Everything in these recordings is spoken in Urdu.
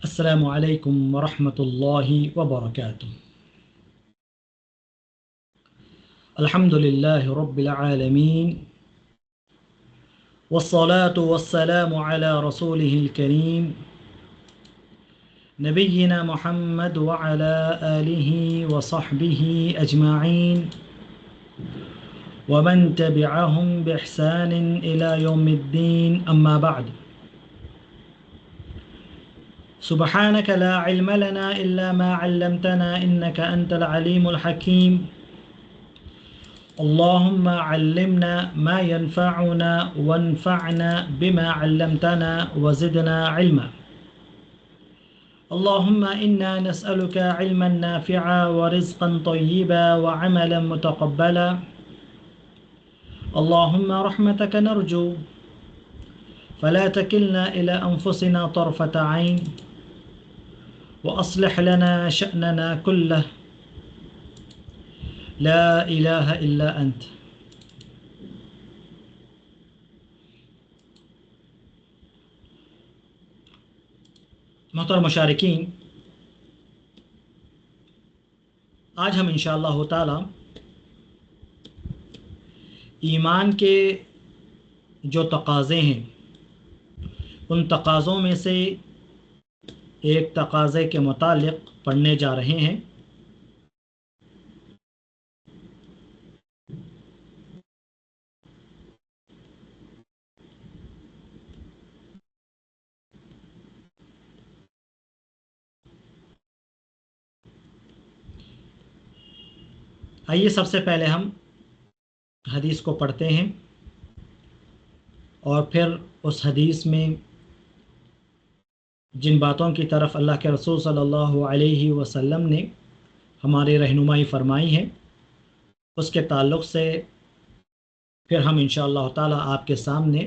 السلام علیکم ورحمۃ اللہ وبرکاتہ۔ الحمد للہ رب العالمین والصلاة والسلام علی رسولہ الکریم نبینا محمد وعلی آلہ وصحبہ اجمعین ومن تبعہم بإحسان إلی یوم الدین، اما بعد۔ سبحانك لا علم لنا إلا ما علمتنا إنك أنت العليم الحكيم، اللهم علمنا ما ينفعنا وانفعنا بما علمتنا وزدنا علما، اللهم إنا نسألك علما نافعا ورزقا طيبا وعملا متقبلا، اللهم رحمتك نرجو فلا تكلنا إلى أنفسنا طرفة عين وأصلح لنا شأننا كله لا إله إلا أنت۔ محترم مشارکین، آج ہم انشاءاللہ تعالی ایمان کے جو تقاضے ہیں ان تقاضوں میں سے ایک تقاضے کے متعلق پڑھنے جا رہے ہیں۔ آئیے سب سے پہلے ہم حدیث کو پڑھتے ہیں اور پھر اس حدیث میں جن باتوں کی طرف اللہ کے رسول صلی اللہ علیہ وسلم نے ہماری رہنمائی فرمائی ہے اس کے تعلق سے پھر ہم انشاءاللہ تعالی آپ کے سامنے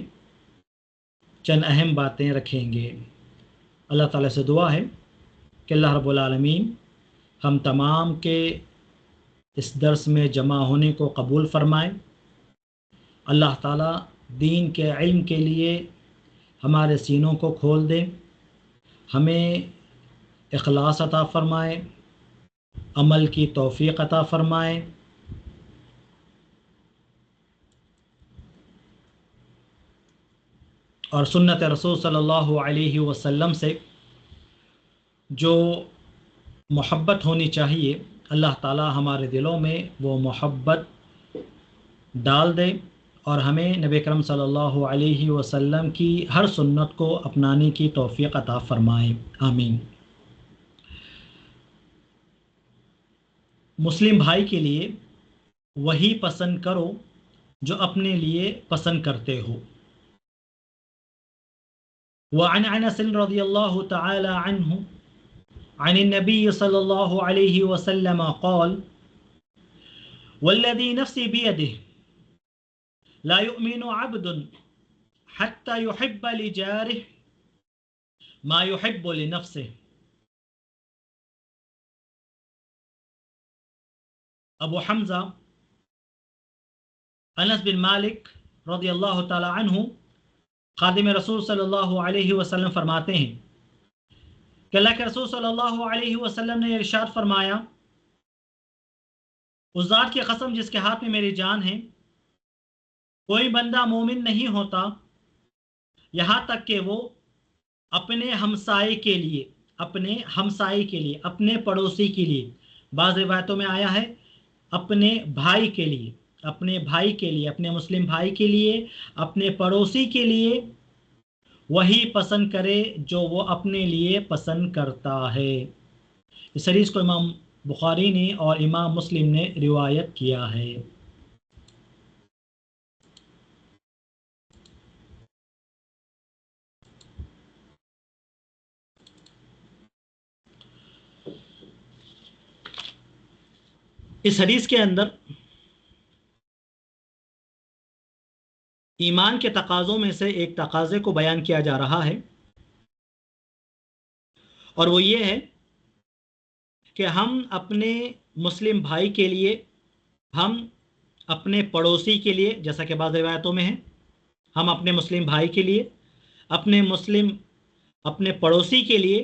چند اہم باتیں رکھیں گے۔ اللہ تعالی سے دعا ہے کہ اللہ رب العالمین ہم تمام کے اس درس میں جمع ہونے کو قبول فرمائے۔ اللہ تعالی دین کے علم کے لیے ہمارے سینوں کو کھول دے، ہمیں اخلاص عطا فرمائے، عمل کی توفیق عطا فرمائے، اور سنت رسول صلی اللہ علیہ وسلم سے جو محبت ہونی چاہیے اللہ تعالی ہمارے دلوں میں وہ محبت ڈال دے، اور ہمیں نبی کرم صلی اللہ علیہ وسلم کی ہر سنت کو اپنانے کی توفیق عطا فرمائے، آمین۔ مسلم بھائی کے لیے وہی پسند کرو جو اپنے لیے پسند کرتے ہو۔ وعن انس رضی اللہ تعالی عنہ عن النبی صلی اللہ علیہ وسلم قال والذی نفسی بیدہ لا يؤمن عبد حتى يحب لجاره ما يحب لنفسه۔ ابو حمزہ انس بن مالک رضی اللہ تعالی عنہ خادم رسول صلی اللہ علیہ وسلم فرماتے ہیں کہ اللہ کے رسول صلی اللہ علیہ وسلم نے ارشاد فرمایا، اس ذات کی قسم جس کے ہاتھ میں میری جان ہے، کوئی بندہ مومن نہیں ہوتا یہاں تک کہ وہ اپنے ہمسائے کے لیے اپنے پڑوسی کے لیے، بعض روایتوں میں آیا ہے اپنے بھائی کے لیے، اپنے مسلم بھائی کے لیے، اپنے پڑوسی کے لیے وہی پسند کرے جو وہ اپنے لیے پسند کرتا ہے۔ اس حدیث کو امام بخاری نے اور امام مسلم نے روایت کیا ہے۔ اس حدیث کے اندر ایمان کے تقاضوں میں سے ایک تقاضے کو بیان کیا جا رہا ہے، اور وہ یہ ہے کہ ہم اپنے مسلم بھائی کے لیے، ہم اپنے پڑوسی کے لیے، جیسا کہ بعض روایتوں میں ہے ہم اپنے مسلم بھائی کے لیے، اپنے پڑوسی کے لیے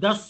10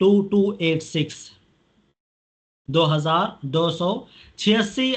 2286, 2286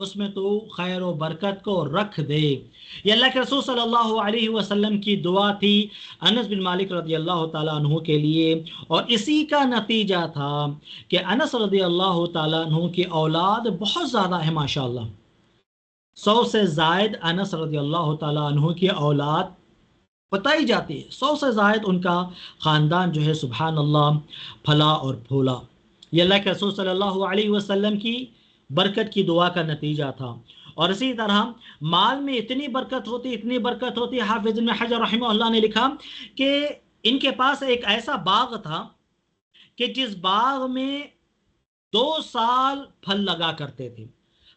اس میں تو خیر و برکت کو رکھ دے۔ یہ اللہ کے رسول صلی اللہ علیہ وسلم کی دعا تھی انس بن مالک رضی اللہ تعالیٰ عنہ کے لیے، اور اسی کا نتیجہ تھا کہ انس رضی اللہ تعالیٰ عنہ کی اولاد بہت زیادہ ہے ماشاءاللہ، 100 سے زائد انس رضی اللہ تعالیٰ عنہ کی اولاد بتائی جاتی ہے، 100 سے زائد ان کا خاندان جو ہے سبحان اللہ پھلا اور پھولا۔ یہ اللہ کے رسول صلی اللہ علیہ وسلم کی برکت کی دعا کا نتیجہ تھا۔ اور اسی طرح مال میں اتنی برکت ہوتی، اتنی برکت ہوتی، حافظ ابن حجر رحمہ اللہ نے لکھا کہ ان کے پاس ایک ایسا باغ تھا کہ جس باغ میں 2 سال پھل لگا کرتے تھے۔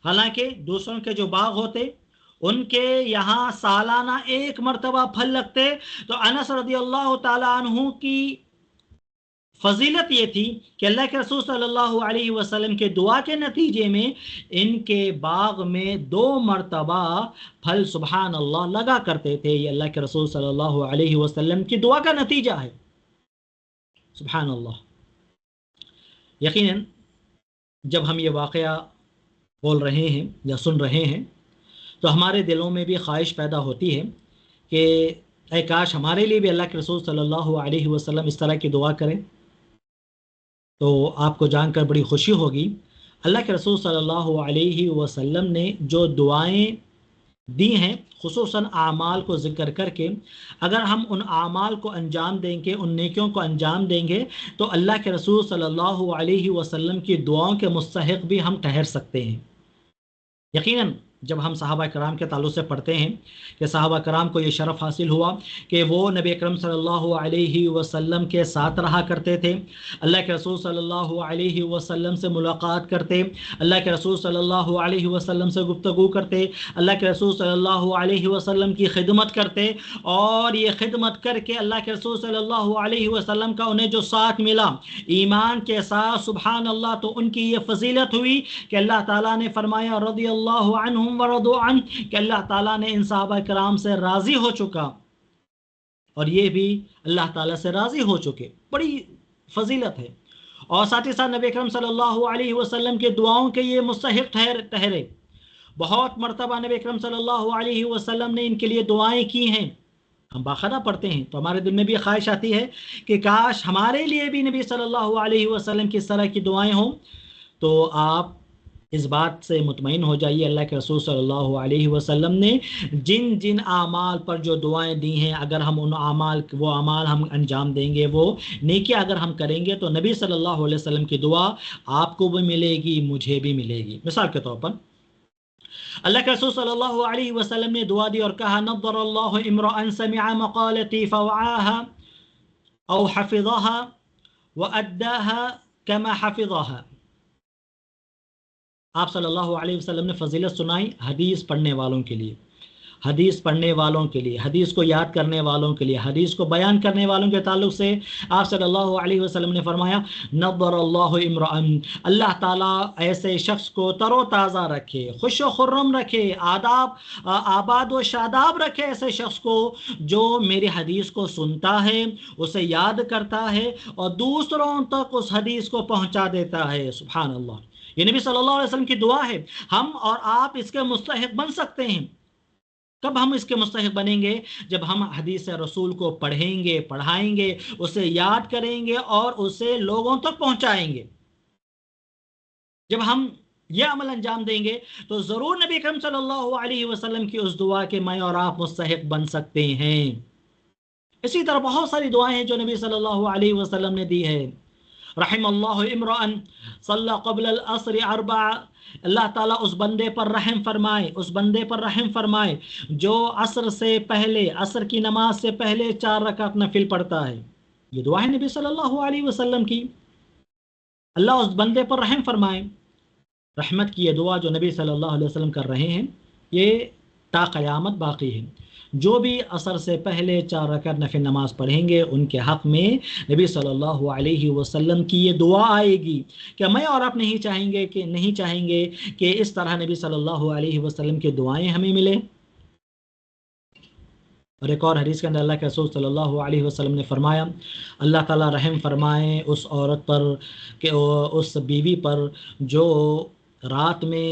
حالانکہ دوسروں کے جو باغ ہوتے ان کے یہاں سالانہ 1 مرتبہ پھل لگتے، تو انس رضی اللہ تعالیٰ عنہ کی فضیلت یہ تھی کہ اللہ کے رسول صلی اللہ علیہ وسلم کے دعا کے نتیجے میں ان کے باغ میں 2 مرتبہ پھل سبحان اللہ لگا کرتے تھے۔ یہ اللہ کے رسول صلی اللہ علیہ وسلم کی دعا کا نتیجہ ہے سبحان اللہ۔ یقیناً جب ہم یہ واقعہ بول رہے ہیں یا سن رہے ہیں تو ہمارے دلوں میں بھی خواہش پیدا ہوتی ہے کہ اے کاش ہمارے لیے بھی اللہ کے رسول صلی اللہ علیہ وسلم اس طرح کی دعا کریں۔ تو آپ کو جان کر بڑی خوشی ہوگی، اللہ کے رسول صلی اللہ علیہ وسلم نے جو دعائیں دی ہیں خصوصاً اعمال کو ذکر کر کے، اگر ہم ان اعمال کو انجام دیں گے، ان نیکیوں کو انجام دیں گے، تو اللہ کے رسول صلی اللہ علیہ وسلم کی دعاؤں کے مستحق بھی ہم ٹھہر سکتے ہیں۔ یقیناً جب ہم صحابہ کرام کے تعلق سے پڑھتے ہیں کہ صحابہ کرام کو یہ شرف حاصل ہوا کہ وہ نبی اکرم صلی اللہ علیہ وسلم کے ساتھ رہا کرتے تھے، اللہ کے رسول صلی اللہ علیہ وسلم سے ملاقات کرتے، اللہ کے رسول صلی اللہ علیہ وسلم سے گفتگو کرتے، اللہ کے رسول صلی اللہ علیہ وسلم کی خدمت کرتے، اور یہ خدمت کر کے اللہ کے رسول صلی اللہ علیہ وسلم کا انہیں جو ساتھ ملا ایمان کے ساتھ سبحان اللہ، تو ان کی یہ فضیلت ہوئی کہ اللہ تعالیٰ نے فرمایا رضی اللہ عنہم ورضوا عنہ، کہ اللہ تعالیٰ نے ان صحابہ کرام سے راضی ہو چکا اور یہ بھی اللہ تعالیٰ سے راضی ہو چکے۔ بڑی فضیلت ہے۔ اور ساتھ ہی ساتھ نبی اکرم صلی اللہ علیہ وسلم کے دعاؤں کے یہ مستحق ٹھہرے۔ بہت مرتبہ نبی اکرم صلی اللہ علیہ وسلم نے ان کے لیے دعائیں کی ہیں، ہم باقاعدہ پڑھتے ہیں تو ہمارے دل میں بھی خواہش آتی ہے کہ کاش ہمارے لیے بھی نبی صلی اللہ علیہ وسلم کی اس طرح کی دعائیں ہوں۔ تو آپ اس بات سے مطمئن ہو جائیے اللہ کے رسول صلی اللہ علیہ وسلم نے جن جن اعمال پر جو دعائیں دی ہیں، اگر ہم ان وہ اعمال ہم انجام دیں گے، وہ نیکیاں اگر ہم کریں گے، تو نبی صلی اللہ علیہ وسلم کی دعا آپ کو بھی ملے گی، مجھے بھی ملے گی۔ مثال کے طور پر اللہ کے رسول صلی اللہ علیہ وسلم نے دعا دی اور کہا نضر اللہ امرأ سمع مقالتی فوعاها او حفظها واداها كما حفظها۔ آپ صلی اللہ علیہ وسلم نے فضیلت سنائی حدیث پڑھنے والوں کے لیے، حدیث پڑھنے والوں کے لیے، حدیث کو یاد کرنے والوں کے لیے، حدیث کو بیان کرنے والوں کے تعلق سے آپ صلی اللہ علیہ وسلم نے فرمایا نضر اللہ امرأ، اللہ تعالیٰ ایسے شخص کو تر و تازہ رکھے، خوش و خرم رکھے، آباد و شاداب رکھے ایسے شخص کو جو میری حدیث کو سنتا ہے، اسے یاد کرتا ہے اور دوسروں تک اس حدیث کو پہنچا دیتا ہے۔ سبحان اللہ، یہ نبی صلی اللہ علیہ وسلم کی دعا ہے۔ ہم اور آپ اس کے مستحق بن سکتے ہیں۔ کب ہم اس کے مستحق بنیں گے؟ جب ہم حدیث رسول کو پڑھیں گے، پڑھائیں گے، اسے یاد کریں گے اور اسے لوگوں تک پہنچائیں گے۔ جب ہم یہ عمل انجام دیں گے تو ضرور نبی کریم صلی اللہ علیہ وسلم کی اس دعا کے میں اور آپ مستحق بن سکتے ہیں۔ اسی طرح بہت ساری دعائیں ہیں جو نبی صلی اللہ علیہ وسلم نے دی ہے۔ رحم اللہ امرأ صلی قبل العصر 4، اللہ تعالیٰ اس بندے پر رحم فرمائے، اس بندے پر رحم فرمائے جو عصر سے پہلے، عصر کی نماز سے پہلے 4 رکعت نفل پڑھتا ہے۔ یہ دعا ہے نبی صلی اللہ علیہ وسلم کی، اللہ اس بندے پر رحم فرمائے۔ رحمت کی یہ دعا جو نبی صلی اللہ علیہ وسلم کر رہے ہیں، یہ تا قیامت باقی ہے۔ جو بھی عصر سے پہلے 4 رکعت نفل نماز پڑھیں گے ان کے حق میں نبی صلی اللہ علیہ وسلم کی یہ دعا آئے گی کہ میں اور آپ نہیں چاہیں گے کہ اس طرح نبی صلی اللہ علیہ وسلم کی دعائیں ہمیں ملیں۔ اور ایک اور حدیث کے اندر اللہ کے رسول صلی اللہ علیہ وسلم نے فرمایا اللہ تعالیٰ رحم فرمائے اس عورت پر کہ اس بیوی پر جو رات میں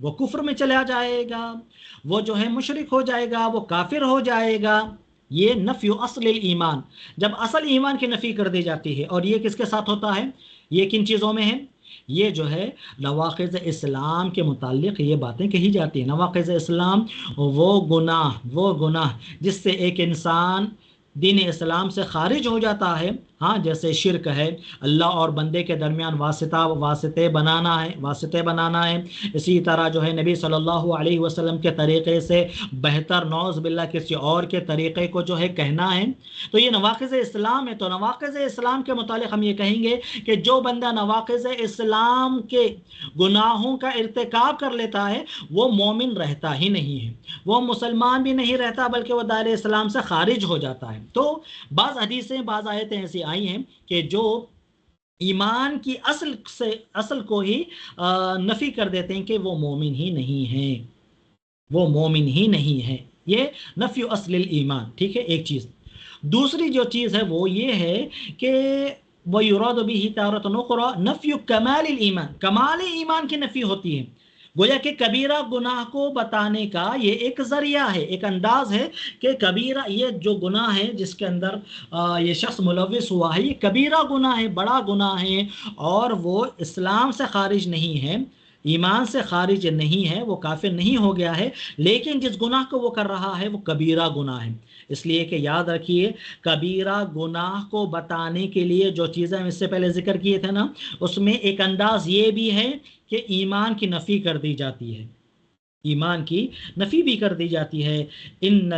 وہ کفر میں چلا جائے گا، وہ جو ہے مشرک ہو جائے گا، وہ کافر ہو جائے گا۔ یہ نفی اصل ایمان، جب اصل ایمان کی نفی کر دی جاتی ہے، اور یہ کس کے ساتھ ہوتا ہے؟ یہ کن چیزوں میں ہے؟ یہ جو ہے نواقض اسلام کے متعلق یہ باتیں کہی جاتی ہیں۔ نواقض اسلام وہ گناہ جس سے ایک انسان دین اسلام سے خارج ہو جاتا ہے، ہاں، جیسے شرک ہے، اللہ اور بندے کے درمیان واسطے بنانا ہے، اسی طرح جو ہے نبی صلی اللہ علیہ وسلم کے طریقے سے بہتر نعوذ باللہ کسی اور کے طریقے کو جو ہے کہنا ہے، تو یہ نواقض اسلام ہے۔ تو نواقض اسلام کے متعلق ہم یہ کہیں گے کہ جو بندہ نواقض اسلام کے گناہوں کا ارتکاب کر لیتا ہے وہ مومن رہتا ہی نہیں ہے، وہ مسلمان بھی نہیں رہتا، بلکہ وہ دائرہ اسلام سے خارج ہو جاتا ہے۔ تو بعض حدیثیں، بعض آیتیں ایسی آئی ہیں کہ جو ایمان کی اصل کو ہی نفی کر دیتے ہیں کہ وہ مومن ہی نہیں ہیں، وہ مومن ہی نہیں ہیں۔ یہ نفی اصل ایمان، ٹھیک ہے، ایک چیز۔ دوسری جو چیز ہے وہ یہ ہے کہ وَيُرَادُ بِهِ تَارَةً أُخْرَى نَفْيُ كَمَالِ الْإِيمَان، کمال ایمان کی نفی ہوتی ہے۔ گویا کہ کبیرہ گناہ کو بتانے کا یہ ایک ذریعہ ہے، ایک انداز ہے کہ کبیرہ، یہ جو گناہ ہے جس کے اندر یہ شخص ملوث ہوا ہے، یہ کبیرہ گناہ ہے، بڑا گناہ ہے، اور وہ اسلام سے خارج نہیں ہے، ایمان سے خارج نہیں ہے، وہ کافر نہیں ہو گیا ہے، لیکن جس گناہ کو وہ کر رہا ہے وہ کبیرہ گناہ ہے۔ اس لیے کہ یاد رکھیے، کبیرہ گناہ کو بتانے کے لیے جو چیزیں ہم اس سے پہلے ذکر کیے تھے نا، اس میں ایک انداز یہ بھی ہے کہ ایمان کی نفی کر دی جاتی ہے، ایمان کی نفی بھی کر دی جاتی ہے۔ ان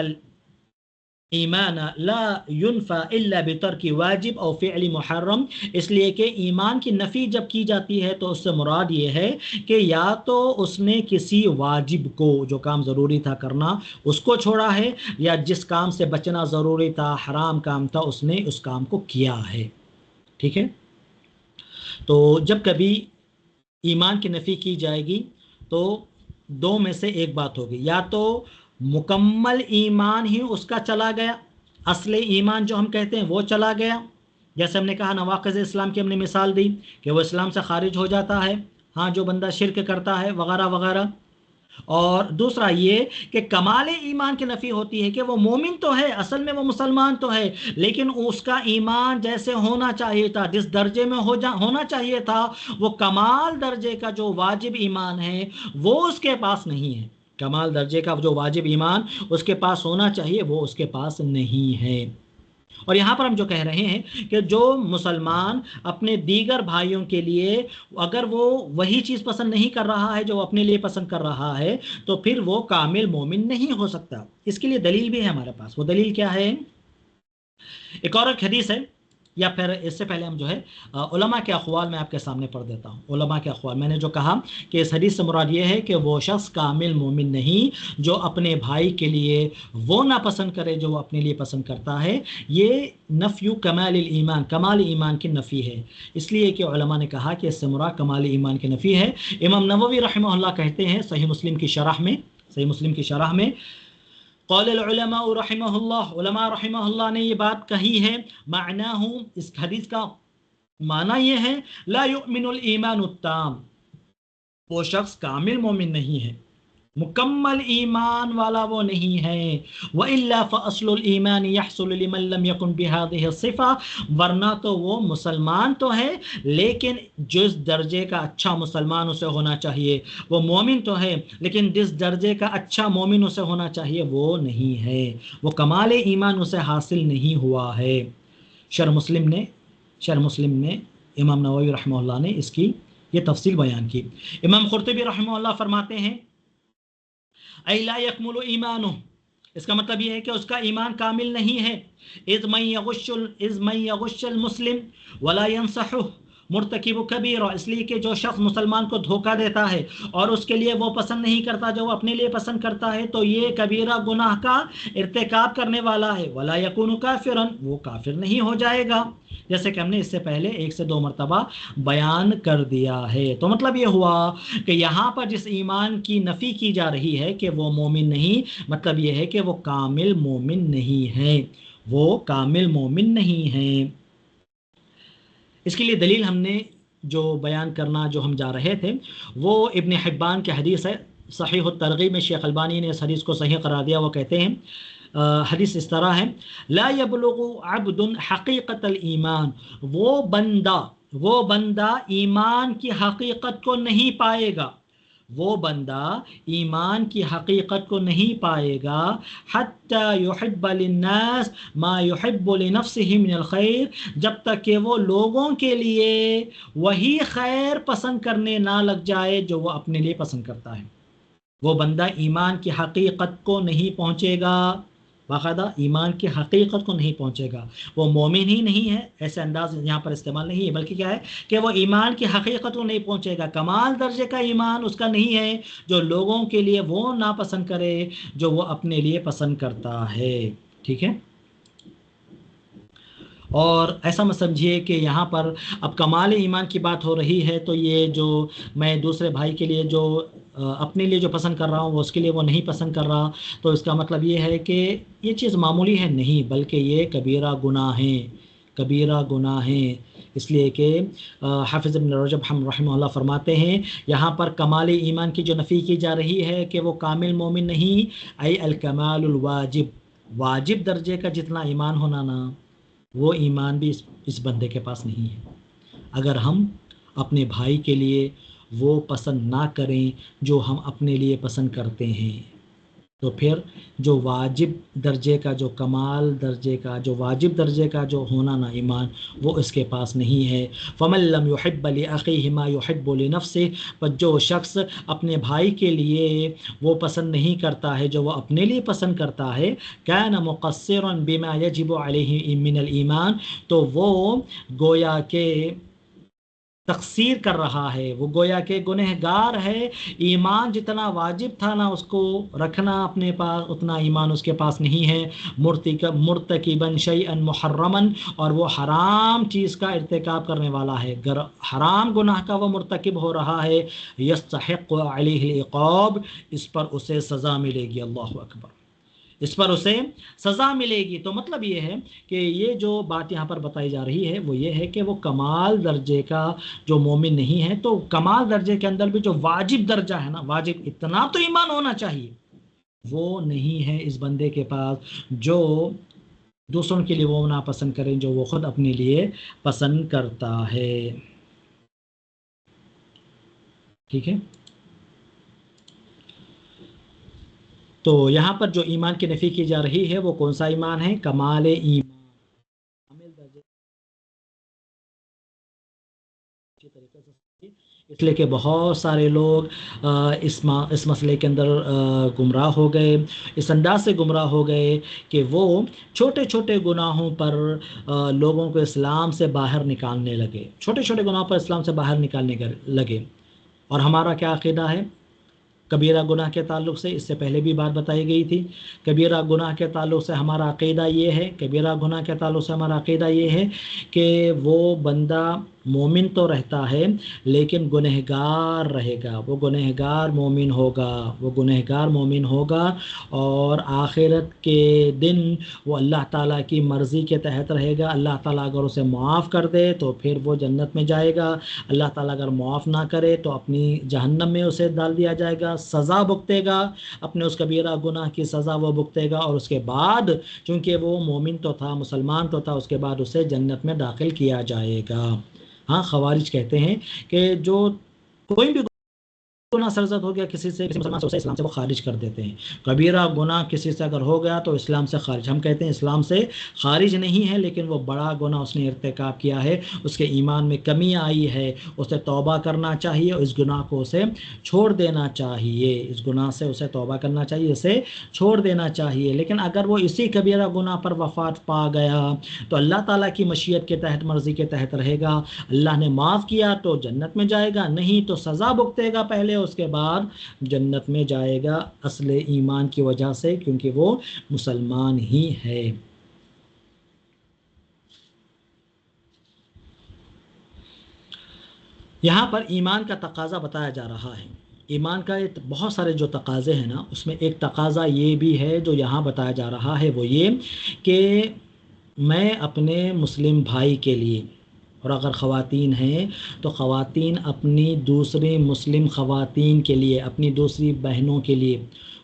ایمان لا ينفى الا بترک واجب او فعل محرم، اس لیے کہ ایمان کی نفی جب کی جاتی ہے تو اس سے مراد یہ ہے کہ یا تو اس نے کسی واجب کو، جو کام ضروری تھا کرنا، اس کو چھوڑا ہے، یا جس کام سے بچنا ضروری تھا، حرام کام تھا، اس نے اس کام کو کیا ہے، ٹھیک ہے۔ تو جب کبھی ایمان کی نفی کی جائے گی تو دو میں سے ایک بات ہوگی، یا تو مکمل ایمان ہی اس کا چلا گیا، اصل ایمان جو ہم کہتے ہیں وہ چلا گیا، جیسے ہم نے کہا نواقض اسلام کی ہم نے مثال دی کہ وہ اسلام سے خارج ہو جاتا ہے، ہاں، جو بندہ شرک کرتا ہے وغیرہ وغیرہ۔ اور دوسرا یہ کہ کمال ایمان کی نفی ہوتی ہے کہ وہ مومن تو ہے، اصل میں وہ مسلمان تو ہے، لیکن اس کا ایمان جیسے ہونا چاہیے تھا، جس درجے میں ہونا چاہیے تھا، وہ کمال درجے کا جو واجب ایمان ہے وہ اس کے پاس نہیں ہے، کمال درجے کا جو واجب ایمان اس کے پاس ہونا چاہیے وہ اس کے پاس نہیں ہے۔ اور یہاں پر ہم جو کہہ رہے ہیں کہ جو مسلمان اپنے دیگر بھائیوں کے لیے اگر وہ وہی چیز پسند نہیں کر رہا ہے جو وہ اپنے لیے پسند کر رہا ہے، تو پھر وہ کامل مومن نہیں ہو سکتا۔ اس کے لیے دلیل بھی ہے ہمارے پاس، وہ دلیل کیا ہے؟ ایک اور حدیث ہے، یا پھر اس سے پہلے ہم جو ہے علماء کے اقوال میں آپ کے سامنے پڑھ دیتا ہوں۔ علماء کے اقوال، میں نے جو کہا کہ اس حدیث سے مراد یہ ہے کہ وہ شخص کامل مومن نہیں جو اپنے بھائی کے لیے وہ ناپسند کرے جو وہ اپنے لیے پسند کرتا ہے، یہ نفی کمال الایمان، کمال ایمان کی نفی ہے۔ اس لیے کہ علماء نے کہا کہ اس سے مراد کمال ایمان کی نفی ہے۔ امام نووی رحمہ اللہ کہتے ہیں صحیح مسلم کی شرح میں قال العلماء رحمہ اللہ، علماء رحمہ اللہ نے یہ بات کہی ہے، معناہ، اس حدیث کا معنی یہ ہے، لا یؤمن الایمان التام، وہ شخص کامل مومن نہیں ہے، مکمل ایمان والا وہ نہیں ہے۔ وَإِلَّا فَأَصْلُ الْإِيمَانِ يَحْصُلُ لِمَنْ لَمْ يَكُنْ بِهَذِهِ الصِّفَةِ، ورنہ تو وہ مسلمان تو ہے لیکن جس درجے کا اچھا مسلمان اسے ہونا چاہیے، وہ مومن تو ہے لیکن جس درجے کا اچھا مومن اسے ہونا چاہیے وہ نہیں ہے، وہ کمال ایمان اسے حاصل نہیں ہوا ہے۔ شرح مسلم میں امام نووی رحمہ اللہ نے اس کی یہ تفصیل بیان کی۔ امام قرطبی رحمہ اللہ فرماتے ہیں اَيْ لَا يَكْمُلُ إِيمَانُهُ، اس کا مطلب یہ ہے کہ اس کا ایمان کامل نہیں ہے۔ اِذْ مَنْ يَغُشُّ الْمُسْلِمِ وَلَا يَنْصَحُهُ مرتکب کبیرہ، اس لیے کہ جو شخص مسلمان کو دھوکہ دیتا ہے اور اس کے لیے وہ پسند نہیں کرتا جو وہ اپنے لیے پسند کرتا ہے، تو یہ کبیرہ گناہ کا ارتکاب کرنے والا ہے۔ وَلَا يَكُونُ كَافِرًا، وہ کافر نہیں ہو جائے گا، جیسے کہ ہم نے اس سے پہلے 1 سے 2 مرتبہ بیان کر دیا ہے۔ تو مطلب یہ ہوا کہ یہاں پر جس ایمان کی نفی کی جا رہی ہے کہ وہ مومن نہیں، مطلب یہ ہے کہ وہ کامل مومن نہیں ہے، وہ کامل مومن نہیں ہے۔ اس کے لیے دلیل ہم نے جو بیان کرنا جو ہم جا رہے تھے وہ ابن حبان کی حدیث ہے صحیح الترغیب میں شیخ البانی نے اس حدیث کو صحیح قرار دیا. وہ کہتے ہیں حدیث اس طرح ہے، لا یبلغ عبد حقیقت الایمان، وہ بندہ ایمان کی حقیقت کو نہیں پائے گا، وہ بندہ ایمان کی حقیقت کو نہیں پائے گا، حتی یحب للناس ما یحب لنفسه من الخیر، جب تک کہ وہ لوگوں کے لیے وہی خیر پسند کرنے نہ لگ جائے جو وہ اپنے لیے پسند کرتا ہے. وہ بندہ ایمان کی حقیقت کو نہیں پہنچے گا، باقاعدہ ایمان کی حقیقت کو نہیں پہنچے گا، وہ مومن ہی نہیں ہے، ایسے انداز یہاں پر استعمال نہیں ہے، بلکہ کیا ہے کہ وہ ایمان کی حقیقت کو نہیں پہنچے گا، کمال درجے کا ایمان اس کا نہیں ہے جو لوگوں کے لیے وہ ناپسند کرے جو وہ اپنے لیے پسند کرتا ہے. ٹھیک ہے، اور ایسا مت سمجھیے کہ یہاں پر اب کمال ایمان کی بات ہو رہی ہے تو یہ جو میں دوسرے بھائی کے لیے جو اپنے لیے جو پسند کر رہا ہوں وہ اس کے لیے وہ نہیں پسند کر رہا، تو اس کا مطلب یہ ہے کہ یہ چیز معمولی ہے، نہیں، بلکہ یہ کبیرہ گناہ ہیں، کبیرہ گناہ ہیں. اس لیے کہ حافظ ابن رجب رحمہ اللہ فرماتے ہیں یہاں پر کمال ایمان کی جو نفی کی جا رہی ہے کہ وہ کامل مومن نہیں، ای الکمال الواجب، واجب درجے کا جتنا ایمان ہونا نا وہ ایمان بھی اس بندے کے پاس نہیں ہے. اگر ہم اپنے بھائی کے لیے وہ پسند نہ کریں جو ہم اپنے لیے پسند کرتے ہیں تو پھر جو واجب درجے کا، جو کمال درجے کا، جو واجب درجے کا جو ہونا نا ایمان وہ اس کے پاس نہیں ہے. فَمَن لَّمْ يُحِبَّ لِأَخِيهِ مَا يُحِبُّ لِنَفْسِهِ، پر جو شخص اپنے بھائی کے لیے وہ پسند نہیں کرتا ہے جو وہ اپنے لیے پسند کرتا ہے، كَانَ مُقَصِّرًا بِمَا يَجِبُ عَلَيْهِ مِنَ الْإِيمَانِ، تو وہ گویا کہ تقصیر کر رہا ہے، وہ گویا کہ گنہگار ہے. ایمان جتنا واجب تھا نا اس کو رکھنا اپنے پاس اتنا ایمان اس کے پاس نہیں ہے. مرتکبا شیئا محرما، اور وہ حرام چیز کا ارتکاب کرنے والا ہے، حرام گناہ کا وہ مرتکب ہو رہا ہے. یستحق علیہ العقاب، اس پر اسے سزا ملے گی. اللہ اکبر، اس پر اسے سزا ملے گی. تو مطلب یہ ہے کہ یہ جو بات یہاں پر بتائی جا رہی ہے وہ یہ ہے کہ وہ کمال درجے کا جو مومن نہیں ہے، تو کمال درجے کے اندر بھی جو واجب درجہ ہے نا، واجب اتنا تو ایمان ہونا چاہیے، وہ نہیں ہے اس بندے کے پاس جو دوسروں کے لیے وہ ناپسند کریں جو وہ خود اپنے لیے پسند کرتا ہے. ٹھیک ہے، تو یہاں پر جو ایمان کی نفی کی جا رہی ہے وہ کون سا ایمان ہے؟ کمال ایمان، کامل درجے. اس لیے کہ بہت سارے لوگ اس مسئلے کے اندر گمراہ ہو گئے، اس انداز سے گمراہ ہو گئے کہ وہ چھوٹے چھوٹے گناہوں پر لوگوں کو اسلام سے باہر نکالنے لگے، چھوٹے چھوٹے گناہوں پر اسلام سے باہر نکالنے لگے. اور ہمارا کیا عقیدہ ہے کبیرہ گناہ کے تعلق سے؟ اس سے پہلے بھی بات بتائی گئی تھی. کبیرہ گناہ کے تعلق سے ہمارا عقیدہ یہ ہے، کبیرہ گناہ کے تعلق سے ہمارا عقیدہ یہ ہے کہ وہ بندہ مومن تو رہتا ہے لیکن گنہگار رہے گا، وہ گنہگار مومن ہوگا، وہ گنہگار مومن ہوگا، اور آخرت کے دن وہ اللہ تعالیٰ کی مرضی کے تحت رہے گا. اللہ تعالیٰ اگر اسے معاف کر دے تو پھر وہ جنت میں جائے گا، اللہ تعالیٰ اگر معاف نہ کرے تو اپنی جہنم میں اسے ڈال دیا جائے گا، سزا بھگتے گا، اپنے اس کبیرہ گناہ کی سزا وہ بھگتے گا، اور اس کے بعد چونکہ وہ مومن تو تھا، مسلمان تو تھا، اس کے بعد اسے جنت میں داخل کیا جائے گا. ہاں، خوارج کہتے ہیں کہ جو کوئی بھی گناہ سرزد ہو گیا کسی مسلمان سے، اسے اسلام سے وہ خارج کر دیتے ہیں. کبیرہ گناہ کسی سے اگر ہو گیا تو اسلام سے خارج. ہم کہتے ہیں اسلام سے خارج نہیں ہے لیکن وہ بڑا گناہ اس نے ارتکاب کیا ہے، اس کے ایمان میں کمی آئی ہے، اسے توبہ کرنا چاہیے، اس گناہ کو اسے چھوڑ دینا چاہیے، اس گناہ سے اسے توبہ کرنا چاہیے، اسے چھوڑ دینا چاہیے. لیکن اگر وہ اسی کبیرہ گناہ پر وفات پا گیا تو اللہ تعالیٰ کی مشیت کے تحت، مرضی کے تحت رہے گا. اللہ نے معاف کیا تو جنت میں جائے گا، نہیں تو سزا بھگتے گا پہلے، اس کے بعد جنت میں جائے گا، اصل ایمان کی وجہ سے، کیونکہ وہ مسلمان ہی ہے. یہاں پر ایمان کا تقاضا بتایا جا رہا ہے. ایمان کا بہت سارے جو تقاضے ہیں نا، اس میں ایک تقاضا یہ بھی ہے جو یہاں بتایا جا رہا ہے، وہ یہ کہ میں اپنے مسلم بھائی کے لیے اور اگر خواتین ہیں تو خواتین اپنی دوسری مسلم خواتین کے لیے، اپنی دوسری بہنوں کے لیے،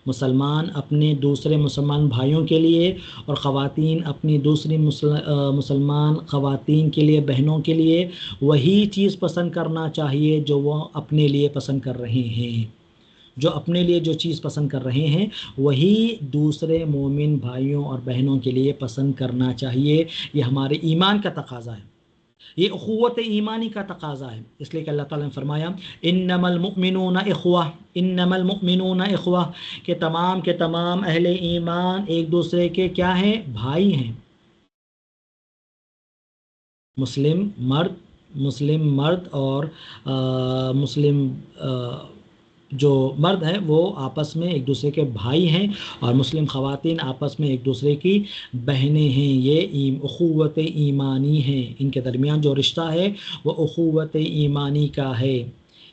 مسلمان اپنے دوسرے مسلمان بھائیوں کے لیے، اور خواتین اپنی دوسری مسلمان خواتین کے لیے، بہنوں کے لیے وہی چیز پسند کرنا چاہیے جو وہ اپنے لیے پسند کر رہے ہیں. جو اپنے لیے جو چیز پسند کر رہے ہیں وہی دوسرے مومن بھائیوں اور بہنوں کے لیے پسند کرنا چاہیے. یہ ہمارے ایمان کا تقاضا ہے، یہ اخوت ایمانی کا تقاضا ہے. اس لیے کہ اللہ تعالیٰ نے فرمایا انما المؤمنون اخوہ، انما المؤمنون اخوہ، کہ تمام اہل ایمان ایک دوسرے کے کیا ہیں؟ بھائی ہیں. مسلم مرد اور مسلم جو مرد ہیں وہ آپس میں ایک دوسرے کے بھائی ہیں، اور مسلم خواتین آپس میں ایک دوسرے کی بہنیں ہیں. یہ اخوت ایمانی ہیں، ان کے درمیان جو رشتہ ہے وہ اخوت ایمانی کا ہے،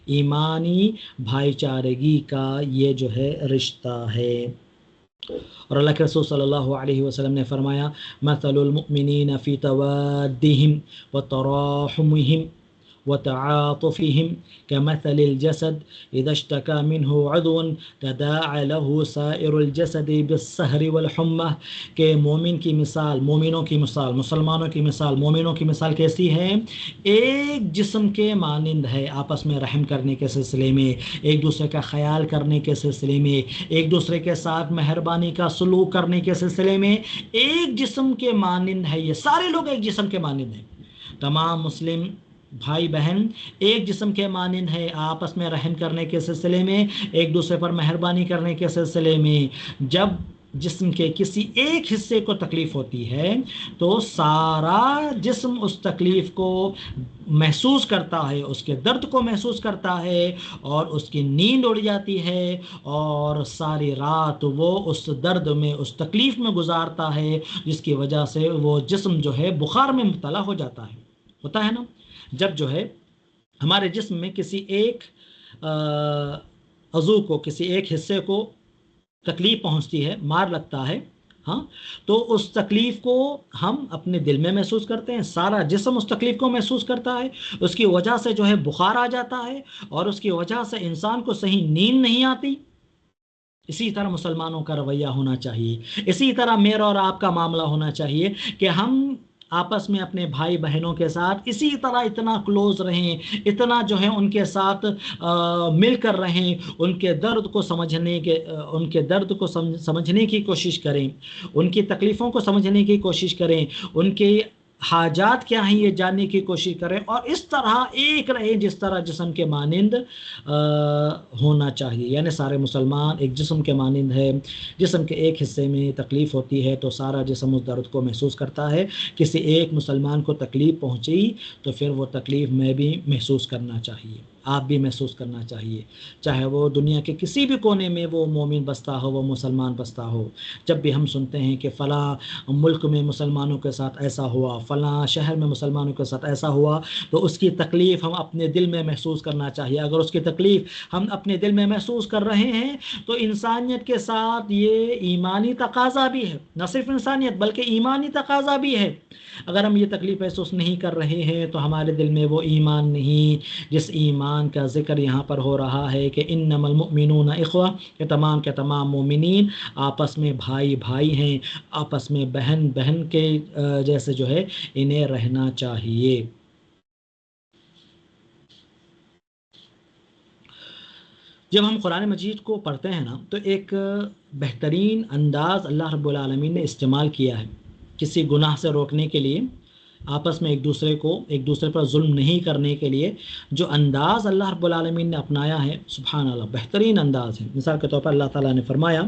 ایمانی بھائی چارگی کا یہ جو ہے رشتہ ہے. اور اللہ کے رسول صلی اللہ علیہ وسلم نے فرمایا مثل المؤمنین فی توادہم وتراحمہم وتعاطفهم كمثل الجسد إذا اشتكى منه عضو تداعى له سائر الجسد بالسهر والحمى. کہ مومن کی مثال، مومنوں کی مثال، مسلمانوں کی مثال، مومنوں کی مثال کیسی ہے؟ ایک جسم کے مانند ہے، آپس میں رحم کرنے کے سلسلے میں، ایک دوسرے کا خیال کرنے کے سلسلے میں، ایک دوسرے کے ساتھ مہربانی کا سلوک کرنے کے سلسلے میں ایک جسم کے مانند ہے. یہ سارے لوگ ایک جسم کے مانند ہیں. تمام مسلم بھائی بہن ایک جسم کے مانند ہے، آپس میں رحم کرنے کے سلسلے میں، ایک دوسرے پر مہربانی کرنے کے سلسلے میں. جب جسم کے کسی ایک حصے کو تکلیف ہوتی ہے تو سارا جسم اس تکلیف کو محسوس کرتا ہے، اس کے درد کو محسوس کرتا ہے، اور اس کی نیند اڑ جاتی ہے، اور ساری رات وہ اس درد میں، اس تکلیف میں گزارتا ہے، جس کی وجہ سے وہ جسم جو ہے بخار میں مبتلا ہو جاتا ہے. ہوتا ہے نا، جب جو ہے ہمارے جسم میں کسی ایک عضو کو، کسی ایک حصے کو تکلیف پہنچتی ہے، مار لگتا ہے، ہاں، تو اس تکلیف کو ہم اپنے دل میں محسوس کرتے ہیں، سارا جسم اس تکلیف کو محسوس کرتا ہے، اس کی وجہ سے جو ہے بخار آ جاتا ہے، اور اس کی وجہ سے انسان کو صحیح نیند نہیں آتی. اسی طرح مسلمانوں کا رویہ ہونا چاہیے، اسی طرح میرا اور آپ کا معاملہ ہونا چاہیے کہ ہم آپس میں اپنے بھائی بہنوں کے ساتھ اسی طرح اتنا کلوز رہیں، اتنا جو ہے ان کے ساتھ مل کر رہیں، ان کے درد کو سمجھنے کی کوشش کریں، ان کی تکلیفوں کو سمجھنے کی کوشش کریں، ان کی حاجات کیا ہیں یہ جاننے کی کوشش کریں، اور اس طرح ایک رہے جس طرح جسم کے مانند ہونا چاہیے. یعنی سارے مسلمان ایک جسم کے مانند ہے. جسم کے ایک حصے میں تکلیف ہوتی ہے تو سارا جسم اس درد کو محسوس کرتا ہے. کسی ایک مسلمان کو تکلیف پہنچی تو پھر وہ تکلیف میں بھی محسوس کرنا چاہیے، آپ بھی محسوس کرنا چاہیے، چاہے وہ دنیا کے کسی بھی کونے میں وہ مومن بستا ہو، وہ مسلمان بستا ہو. جب بھی ہم سنتے ہیں کہ فلاں ملک میں مسلمانوں کے ساتھ ایسا ہوا، فلاں شہر میں مسلمانوں کے ساتھ ایسا ہوا، تو اس کی تکلیف ہم اپنے دل میں محسوس کرنا چاہیے. اگر اس کی تکلیف ہم اپنے دل میں محسوس کر رہے ہیں تو انسانیت کے ساتھ یہ ایمانی تقاضا بھی ہے، نہ صرف انسانیت بلکہ ایمانی تقاضا بھی ہے. اگر ہم یہ تکلیف محسوس نہیں کر رہے ہیں تو ہمارے دل میں وہ ایمان نہیں جس ایمان کا ذکر یہاں پر ہو رہا ہے کہ انما المؤمنون اخوہ، کہ تمام کے تمام مومنین آپس میں بھائی بھائی ہیں، آپس میں بہن بہن کے جیسے جو ہے انہیں رہنا چاہیے. جب ہم قرآن مجید کو پڑھتے ہیں نا تو ایک بہترین انداز اللہ رب العالمین نے استعمال کیا ہے کسی گناہ سے روکنے کے لیے، آپس میں ایک دوسرے پر ظلم نہیں کرنے کے لیے. جو انداز اللہ رب العالمین نے اپنایا ہے سبحان اللہ بہترین انداز ہے. مثال کے طور پر اللہ تعالیٰ نے فرمایا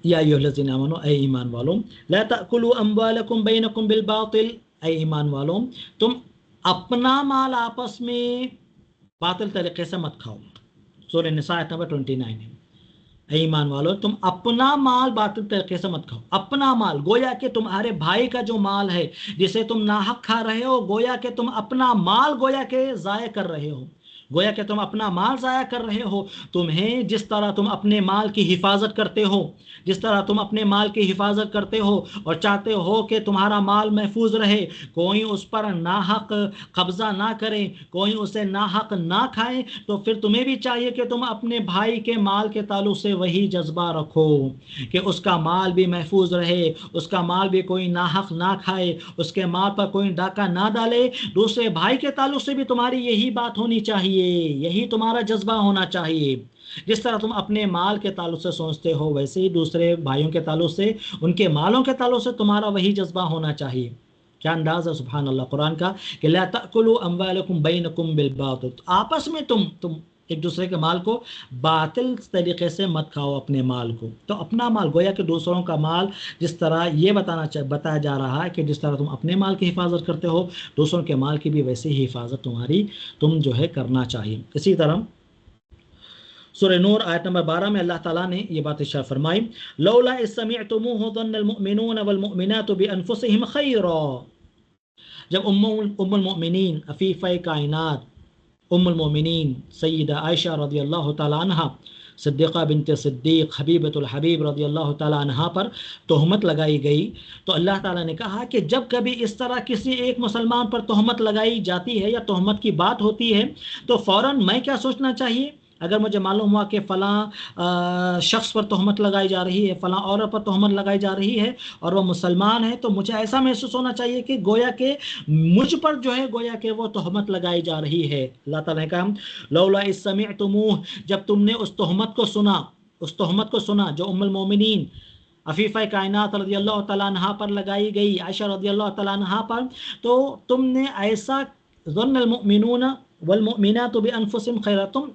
یا ایھا الذین آمنوا، اے ایمان والوں، لا تأکلوا اموالکم بینکم بالباطل، اے ایمان والوں تم اپنا مال آپس میں باطل طریقے سے مت کھاؤ. سورہ نساء آیت نمبر 29 ہے. اے ایمان والو تم اپنا مال باطل طریقے سے مت کھاؤ. اپنا مال گویا کہ تمہارے بھائی کا جو مال ہے جسے تم ناحق کھا رہے ہو، گویا کہ تم اپنا مال گویا کہ ضائع کر رہے ہو. گویا کہ تم اپنا مال ضائع کر رہے ہو. تمہیں جس طرح تم اپنے مال کی حفاظت کرتے ہو، جس طرح تم اپنے مال کی حفاظت کرتے ہو اور چاہتے ہو کہ تمہارا مال محفوظ رہے، کوئی اس پر ناحق قبضہ نہ کرے، کوئی اسے ناحق نہ کھائے، تو پھر تمہیں بھی چاہیے کہ تم اپنے بھائی کے مال کے تعلق سے وہی جذبہ رکھو کہ اس کا مال بھی محفوظ رہے، اس کا مال بھی کوئی ناحق نہ کھائے، اس کے مال پر کوئی ڈاکہ نہ ڈالے. دوسرے بھائی کے تعلق سے بھی تمہاری یہی بات ہونی چاہیے، یہی تمہارا جذبہ ہونا چاہیے. جس طرح تم اپنے مال کے تعلق سے سوچتے ہو، ویسے ہی دوسرے بھائیوں کے تعلق سے، ان کے مالوں کے تعلق سے تمہارا وہی جذبہ ہونا چاہیے. کیا انداز ہے سبحان اللہ قرآن کا کہ لا تأکلوا اموالکم بینکم بالباطل، آپس میں تم ایک دوسرے کے مال کو باطل طریقے سے مت کھاؤ. اپنے مال کو تو اپنا مال، گویا کہ دوسروں کا مال، جس طرح یہ بتایا جا رہا ہے کہ جس طرح تم اپنے مال کی حفاظت کرتے ہو، دوسروں کے مال کی بھی ویسے ہی حفاظت تم جو ہے کرنا چاہیے. اسی طرح سورہ نور آیت نمبر 12 میں اللہ تعالیٰ نے یہ بات ارشاد فرمائی، لولا اذ سمعتموہ ظن المؤمنون والمؤمنات بانفسہم خیرا. جب ام المؤمنین عفیفہ کائنات ام المؤمنین سیدہ عائشہ رضی اللہ تعالیٰ عنہ، صدیقہ بنت صدیق حبیبۃ الحبیب رضی اللہ تعالیٰ عنہ پر تہمت لگائی گئی، تو اللہ تعالیٰ نے کہا کہ جب کبھی اس طرح کسی ایک مسلمان پر تہمت لگائی جاتی ہے یا تہمت کی بات ہوتی ہے تو فوراً میں کیا سوچنا چاہیے؟ اگر مجھے معلوم ہوا کہ فلاں شخص پر تہمت لگائی جا رہی ہے، فلاں عورت پر تہمت لگائی جا رہی ہے اور وہ مسلمان ہے، تو مجھے ایسا محسوس ہونا چاہیے کہ گویا کہ مجھ پر جو ہے گویا کہ وہ تہمت لگائی جا رہی ہے. اللہ تعالیٰ نے کہا لولا اذ سمعتموہ، جب تم نے اس تہمت کو سنا جو ام المومنین عفیفہ کائنات رضی اللہ تعالیٰ عنہ پر لگائی گئی، عائشہ رضی اللہ تعالیٰ عنہ پر، تو تم نے ایسا ظن المؤمنون والمؤمنات بانفسہم خیرا، تم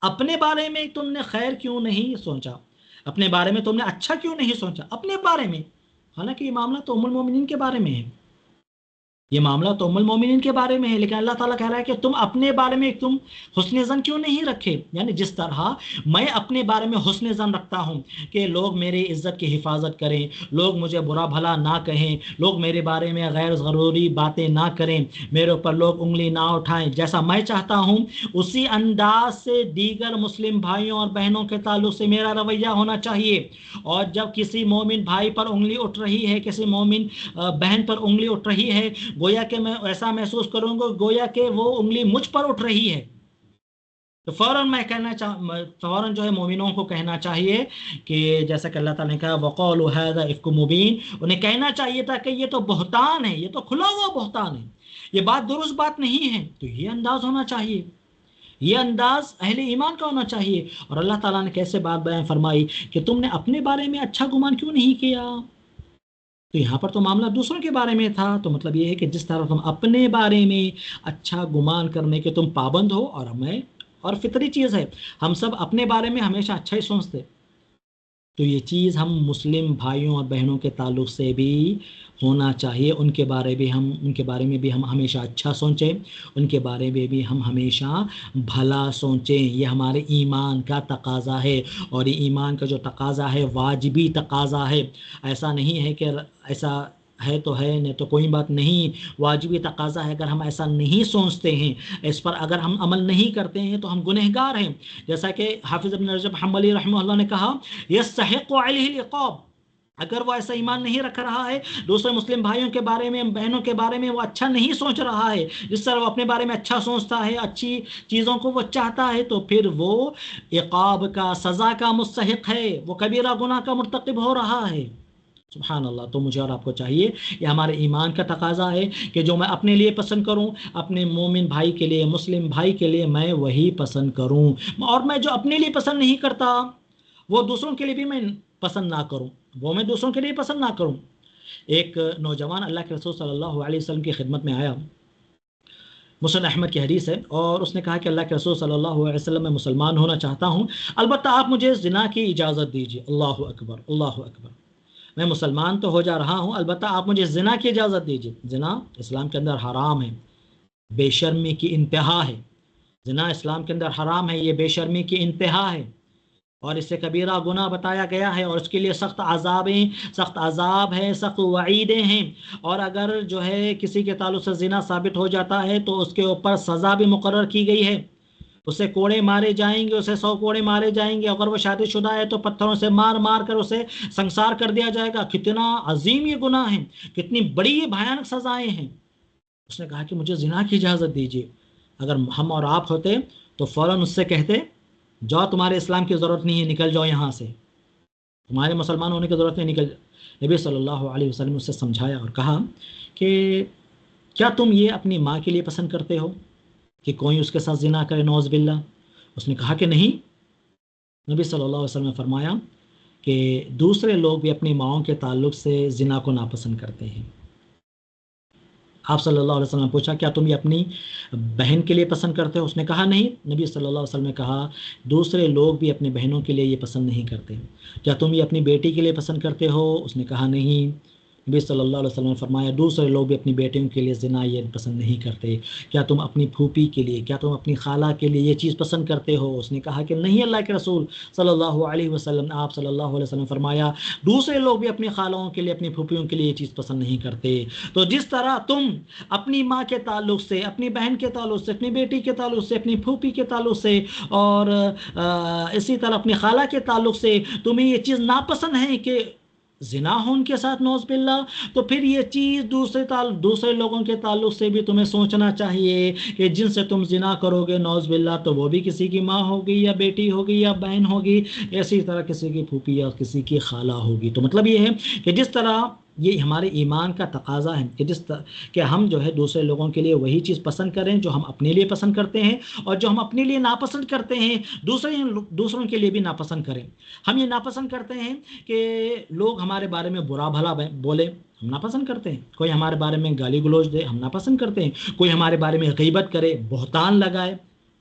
اپنے بارے میں تم نے خیر کیوں نہیں سوچا؟ اپنے بارے میں تم نے اچھا کیوں نہیں سوچا اپنے بارے میں؟ حالانکہ یہ معاملہ تو ام المومنین کے بارے میں ہے، یہ معاملہ تو ام المومنین کے بارے میں ہے، لیکن اللہ تعالیٰ کہہ رہا ہے کہ تم اپنے بارے میں تم حسن ظن کیوں نہیں رکھے؟ یعنی جس طرح میں اپنے بارے میں حسن ظن رکھتا ہوں کہ لوگ میری عزت کی حفاظت کریں، لوگ مجھے برا بھلا نہ کہیں، لوگ میرے بارے میں غیر ضروری باتیں نہ کریں، میرے اوپر لوگ انگلی نہ اٹھائیں، جیسا میں چاہتا ہوں اسی انداز سے دیگر مسلم بھائیوں اور بہنوں کے تعلق سے میرا رویہ ہونا چاہیے. اور جب کسی مومن بھائی پر انگلی اٹھ رہی ہے، کسی مومن بہن پر انگلی اٹھ رہی ہے، گویا کہ میں ایسا محسوس کروں گا گویا کہ وہ انگلی مجھ پر اٹھ رہی ہے، تو فوراً جو ہے مومنوں کو کہنا چاہیے کہ جیسا کہ اللہ تعالیٰ نے کہا وَقَالُوا هَذَا إِفْكٌ مُبِينٌ، انہیں کہنا چاہیے تھا کہ یہ تو بہتان ہے، یہ تو کھلا ہوا بہتان ہے، یہ بات درست بات نہیں ہے. تو یہ انداز ہونا چاہیے، یہ انداز اہل ایمان کا ہونا چاہیے. اور اللہ تعالیٰ نے کیسے بات بیان فرمائی کہ تم نے اپنے بارے میں اچھا گمان کیوں نہیں کیا؟ تو یہاں پر تو معاملہ دوسروں کے بارے میں تھا. تو مطلب یہ ہے کہ جس طرح تم اپنے بارے میں اچھا گمان کرنے کے تم پابند ہو، اور فطری چیز ہے، ہم سب اپنے بارے میں ہمیشہ اچھا ہی سوچتے، تو یہ چیز ہم مسلم بھائیوں اور بہنوں کے تعلق سے بھی ہونا چاہیے. ان کے بارے میں بھی ہم ہمیشہ اچھا سوچیں، ان کے بارے میں بھی ہم ہمیشہ بھلا سوچیں. یہ ہمارے ایمان کا تقاضا ہے، اور یہ ایمان کا جو تقاضا ہے واجبی تقاضا ہے. ایسا نہیں ہے کہ ایسا ہے تو ہے، نہیں تو کوئی بات نہیں، واجبی تقاضا ہے. اگر ہم ایسا نہیں سوچتے ہیں، اس پر اگر ہم عمل نہیں کرتے ہیں تو ہم گنہگار ہیں. جیسا کہ حافظ ابن رجب حنبلی رحمہ اللہ نے کہا یستحق علیہ العقاب، اگر وہ ایسا ایمان نہیں رکھ رہا ہے، دوسرے مسلم بھائیوں کے بارے میں، بہنوں کے بارے میں وہ اچھا نہیں سوچ رہا ہے، جس طرح وہ اپنے بارے میں اچھا سوچتا ہے، اچھی چیزوں کو وہ چاہتا ہے، تو پھر وہ عقاب کا، سزا کا مستحق ہے، وہ کبیرہ گناہ کا مرتکب ہو رہا ہے. سبحان اللہ. تو مجھے اور آپ کو چاہیے، یہ ہمارے ایمان کا تقاضا ہے کہ جو میں اپنے لیے پسند کروں، اپنے مومن بھائی کے لیے، مسلم بھائی کے لیے میں وہی پسند کروں، اور میں جو اپنے لیے پسند نہیں کرتا وہ دوسروں کے لیے بھی میں پسند نہ کروں، ایک نوجوان اللہ کے رسول صلی اللہ علیہ وسلم کی خدمت میں آیا، مسند احمد کی حدیث ہے، اور اس نے کہا کہ اللہ کے رسول صلی اللہ علیہ وسلم میں مسلمان ہونا چاہتا ہوں، البتہ آپ مجھے زنا کی اجازت دیجیے. اللہ اکبر، اللہ اکبر. میں مسلمان تو ہو جا رہا ہوں، البتہ آپ مجھے زنا کی اجازت دیجیے. زنا اسلام کے اندر حرام ہے، بے شرمی کی انتہا ہے. زنا اسلام کے اندر حرام ہے، یہ بے شرمی کی انتہا ہے، اور اس سے کبیرہ گناہ بتایا گیا ہے، اور اس کے لیے سخت عذاب ہے، سخت وعیدیں ہیں. اور اگر جو ہے کسی کے تعلق سے زنا ثابت ہو جاتا ہے تو اس کے اوپر سزا بھی مقرر کی گئی ہے. اسے کوڑے مارے جائیں گے، اسے 100 کوڑے مارے جائیں گے، اگر وہ شادی شدہ ہے تو پتھروں سے مار مار کر اسے سنسار کر دیا جائے گا۔ کتنا عظیم یہ گناہ ہے، کتنی بڑی یہ بھیانک سزائیں ہیں۔ اس نے کہا کہ مجھے زنا کی اجازت دیجیے۔ اگر ہم اور آپ ہوتے تو فوراً اس سے کہتے جاؤ، تمہارے اسلام کی ضرورت نہیں ہے، نکل جاؤ یہاں سے، تمہارے مسلمان ہونے کی ضرورت نہیں، نکل جاؤ۔ نبی صلی اللہ علیہ وسلم نے اسے سمجھایا اور کہا کہ کیا تم یہ اپنی ماں کے لیے پسند کرتے ہو کہ کوئی اس کے ساتھ زنا کرے، نعوذ باللہ؟ اس نے کہا کہ نہیں۔ نبی صلی اللہ علیہ وسلم نے فرمایا کہ دوسرے لوگ بھی اپنی ماؤں کے تعلق سے زنا کو ناپسند کرتے ہیں۔ آپ صلی اللہ علیہ وسلم نے پوچھا کیا تم یہ اپنی بہن کے لیے پسند کرتے ہو؟ اس نے کہا نہیں۔ نبی صلی اللہ علیہ وسلم نے کہا دوسرے لوگ بھی اپنے بہنوں کے لیے یہ پسند نہیں کرتے۔ کیا تم یہ اپنی بیٹی کے لیے پسند کرتے ہو؟ اس نے کہا نہیں۔ نبی صلی اللہ علیہ وسلم نے فرمایا دوسرے لوگ بھی اپنی بیٹیوں کے لیے زنا یہ پسند نہیں کرتے۔ کیا تم اپنی پھوپھی کے لیے، کیا تم اپنی خالہ کے لیے یہ چیز پسند کرتے ہو؟ اس نے کہا کہ نہیں اللہ کے رسول صلی اللہ علیہ وسلم۔ آپ صلی اللہ علیہ وسلم فرمایا دوسرے لوگ بھی اپنی خالوں کے لیے، اپنی پھوپھیوں کے لیے یہ چیز پسند نہیں کرتے۔ تو جس طرح تم اپنی ماں کے تعلق سے، اپنی بہن کے تعلق سے، اپنی بیٹی کے تعلق سے، اپنی پھوپھی کے تعلق سے، اور اسی طرح اپنی خالہ کے تعلق سے تمہیں یہ چیز ناپسند ہے کہ زنا ہو ان کے ساتھ، نعوذ باللہ، تو پھر یہ چیز دوسرے لوگوں کے تعلق سے بھی تمہیں سوچنا چاہیے کہ جن سے تم زنا کرو گے، نعوذ باللہ، تو وہ بھی کسی کی ماں ہوگی یا بیٹی ہوگی یا بہن ہوگی، اسی طرح کسی کی پھوپھی یا کسی کی خالہ ہوگی۔ تو مطلب یہ ہے کہ جس طرح یہ ہمارے ایمان کا تقاضا ہے کہ ہم جو ہے دوسرے لوگوں کے لیے وہی چیز پسند کریں جو ہم اپنے لیے پسند کرتے ہیں، اور جو ہم اپنے لیے ناپسند کرتے ہیں دوسروں کے لیے بھی ناپسند کریں۔ ہم یہ ناپسند کرتے ہیں کہ لوگ ہمارے بارے میں برا بھلا بولے، ہم ناپسند کرتے ہیں۔ کوئی ہمارے بارے میں گالی گلوچ دے، ہم ناپسند کرتے ہیں۔ کوئی ہمارے بارے میں غیبت کرے، بہتان لگائے،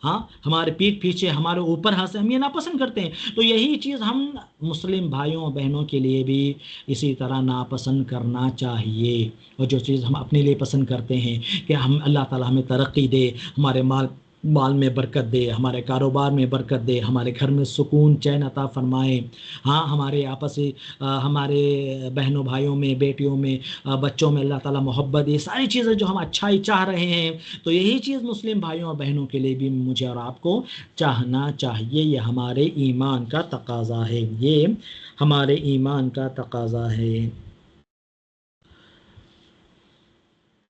ہاں ہمارے پیٹھ پیچھے، ہمارے اوپر ہنسے، ہم یہ ناپسند کرتے ہیں۔ تو یہی چیز ہم مسلم بھائیوں اور بہنوں کے لیے بھی اسی طرح ناپسند کرنا چاہیے۔ اور جو چیز ہم اپنے لیے پسند کرتے ہیں کہ ہم اللہ تعالیٰ ہمیں ترقی دے، ہمارے مال میں برکت دے، ہمارے کاروبار میں برکت دے، ہمارے گھر میں سکون چین عطا فرمائے، ہاں ہمارے ہمارے بہنوں بھائیوں میں، بیٹیوں میں، بچوں میں اللہ تعالیٰ محبت، یہ ساری چیزیں جو ہم اچھائی چاہ رہے ہیں، تو یہی چیز مسلم بھائیوں اور بہنوں کے لیے بھی مجھے اور آپ کو چاہنا چاہیے۔ یہ ہمارے ایمان کا تقاضا ہے، یہ ہمارے ایمان کا تقاضا ہے۔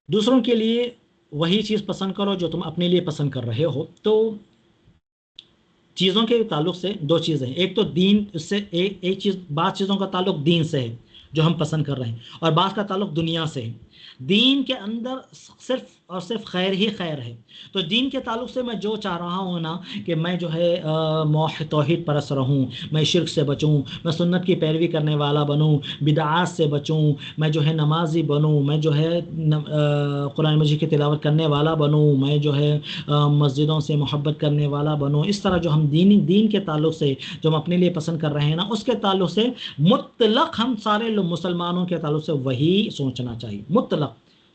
دوسروں کے لیے وہی چیز پسند کرو جو تم اپنے لیے پسند کر رہے ہو۔ تو چیزوں کے تعلق سے دو چیزیں ہیں، ایک تو دین، اس سے ایک چیز، بعض چیزوں کا تعلق دین سے ہے جو ہم پسند کر رہے ہیں، اور بعض کا تعلق دنیا سے ہے۔ دین کے اندر صرف اور صرف خیر ہی خیر ہے۔ تو دین کے تعلق سے میں جو چاہ رہا ہوں نا کہ میں جو ہے توحید پرست رہوں، میں شرک سے بچوں، میں سنت کی پیروی کرنے والا بنوں، بدعات سے بچوں، میں جو ہے نمازی بنوں، میں جو ہے قرآن مجید کی تلاوت کرنے والا بنوں، میں جو ہے مسجدوں سے محبت کرنے والا بنوں۔ اس طرح جو ہم دین کے تعلق سے جو ہم اپنے لیے پسند کر رہے ہیں نا، اس کے تعلق سے مطلق ہم سارے مسلمانوں کے تعلق سے وہی سوچنا چاہیے۔ مطلق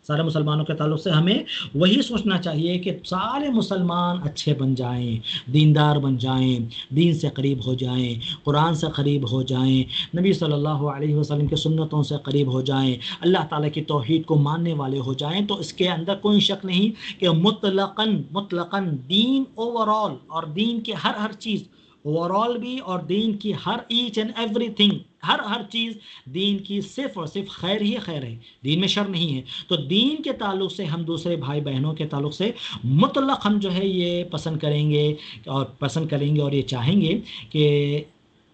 سارے مسلمانوں کے تعلق سے ہمیں وہی سوچنا چاہیے کہ سارے مسلمان اچھے بن جائیں، دیندار بن جائیں، دین سے قریب ہو جائیں، قرآن سے قریب ہو جائیں، نبی صلی اللہ علیہ وسلم کی سنتوں سے قریب ہو جائیں، اللہ تعالیٰ کی توحید کو ماننے والے ہو جائیں۔ تو اس کے اندر کوئی شک نہیں کہ مطلقاً دین اوورال، اور دین کی ہر چیز اوورال بھی، اور دین کی ہر ایچ اینڈ ایوری تھنگ، ہر چیز دین کی صرف اور صرف خیر ہی خیر ہے، دین میں شر نہیں ہے۔ تو دین کے تعلق سے ہم دوسرے بھائی بہنوں کے تعلق سے مطلق ہم جو ہے یہ پسند کریں گے اور یہ چاہیں گے کہ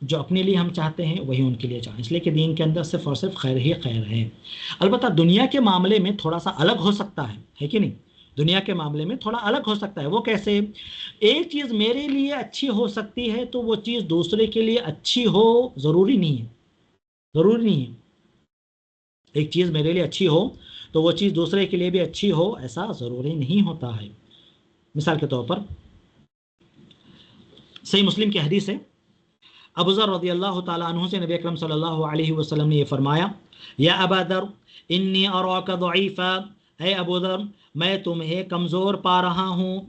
جو اپنے لیے ہم چاہتے ہیں وہی ان کے لیے چاہیں، اس لیے کہ دین کے اندر صرف اور صرف خیر ہی خیر ہے۔ البتہ دنیا کے معاملے میں تھوڑا سا الگ ہو سکتا ہے کہ نہیں؟ دنیا کے معاملے میں تھوڑا الگ ہو سکتا ہے۔ وہ کیسے؟ ایک چیز میرے لیے اچھی ہو سکتی ہے تو وہ چیز دوسرے کے لیے اچھی ہو ضروری نہیں ہے، ضروری نہیں ہے۔ ایک چیز میرے لیے اچھی ہو تو وہ چیز دوسرے کے لیے بھی اچھی ہو، ایسا ضروری نہیں ہوتا ہے۔ مثال کے طور پر صحیح مسلم کی حدیث ہے، ابو ذر رضی اللہ تعالیٰ عنہ سے نبی اکرم صلی اللہ علیہ وسلم نے یہ فرمایا، یا ابا ذر انی اراک ضعیفا، اے ابو ذر میں تمہیں کمزور پا رہا ہوں،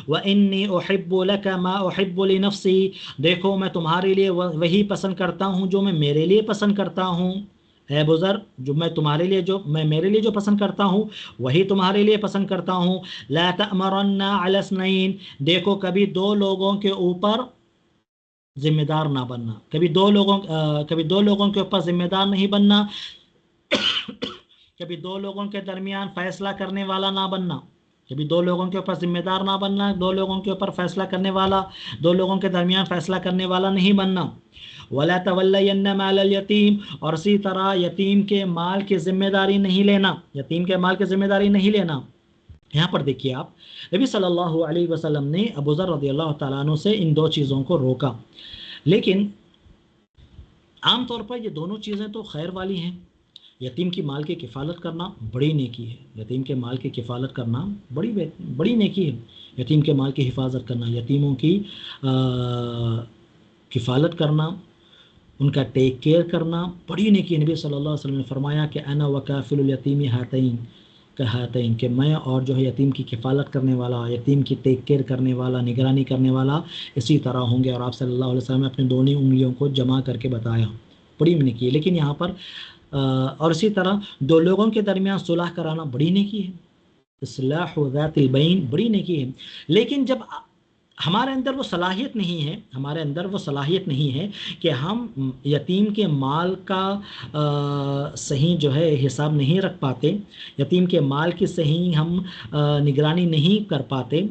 وانی احب لک ما احب لنفسی، دیکھو میں تمہارے لیے وہی پسند کرتا ہوں جو میں میرے لیے پسند کرتا ہوں۔ اے بزر جو میں تمہارے لیے میں میرے لیے جو پسند کرتا ہوں وہی تمہارے لیے پسند کرتا ہوں. لا تأمرن علی اثنین، دیکھو کبھی دو لوگوں کے اوپر ذمہ دار نہ بننا، کبھی دو لوگوں کے اوپر ذمہ دار نہیں بننا، کبھی دو لوگوں کے درمیان فیصلہ کرنے والا نہ بننا، کبھی دو لوگوں کے اوپر ذمہ دار نہ بننا، دو لوگوں کے اوپر فیصلہ کرنے والا، دو لوگوں کے درمیان فیصلہ کرنے والا نہیں بننا. ولا تولین مال الیتیم، اور اسی طرح یتیم کے مال کی ذمہ داری نہیں لینا، یتیم کے مال کی ذمہ داری نہیں لینا. یہاں پر دیکھیے آپ، نبی صلی اللہ علیہ وسلم نے ابو ذر رضی اللہ تعالیٰ عنہ سے ان دو چیزوں کو روکا، لیکن عام طور پر یہ دونوں چیزیں تو خیر والی ہیں. یتیم کی مال کی کفالت کرنا بڑی نیکی ہے، یتیم کے مال کی کفالت کرنا بڑی نیکی ہے. یتیم کے مال کی حفاظت کرنا، یتیموں کی کفالت کرنا، ان کا ٹیک کیئر کرنا بڑی نیکی. نبی صلی اللہ علیہ وسلم نے فرمایا کہ انا وکافل الیتیم ہاتین کہاتین، کہ میں اور جو ہے یتیم کی کفالت کرنے والا، یتیم کی ٹیک کیئر کرنے والا، نگرانی کرنے والا اسی طرح ہوں گے. اور آپ صلی اللہ علیہ وسلم نے اپنے دونوں انگلیوں کو جمع کر کے بتایا، بڑی نیکی ہے. لیکن یہاں پر اور اسی طرح دو لوگوں کے درمیان صلح کرانا بڑی نیکی ہے، اصلاح ذات البین بڑی نیکی ہے. لیکن جب ہمارے اندر وہ صلاحیت نہیں ہے کہ ہم یتیم کے مال کا صحیح جو ہے حساب نہیں رکھ پاتے، یتیم کے مال کی صحیح ہم نگرانی نہیں کر پاتے،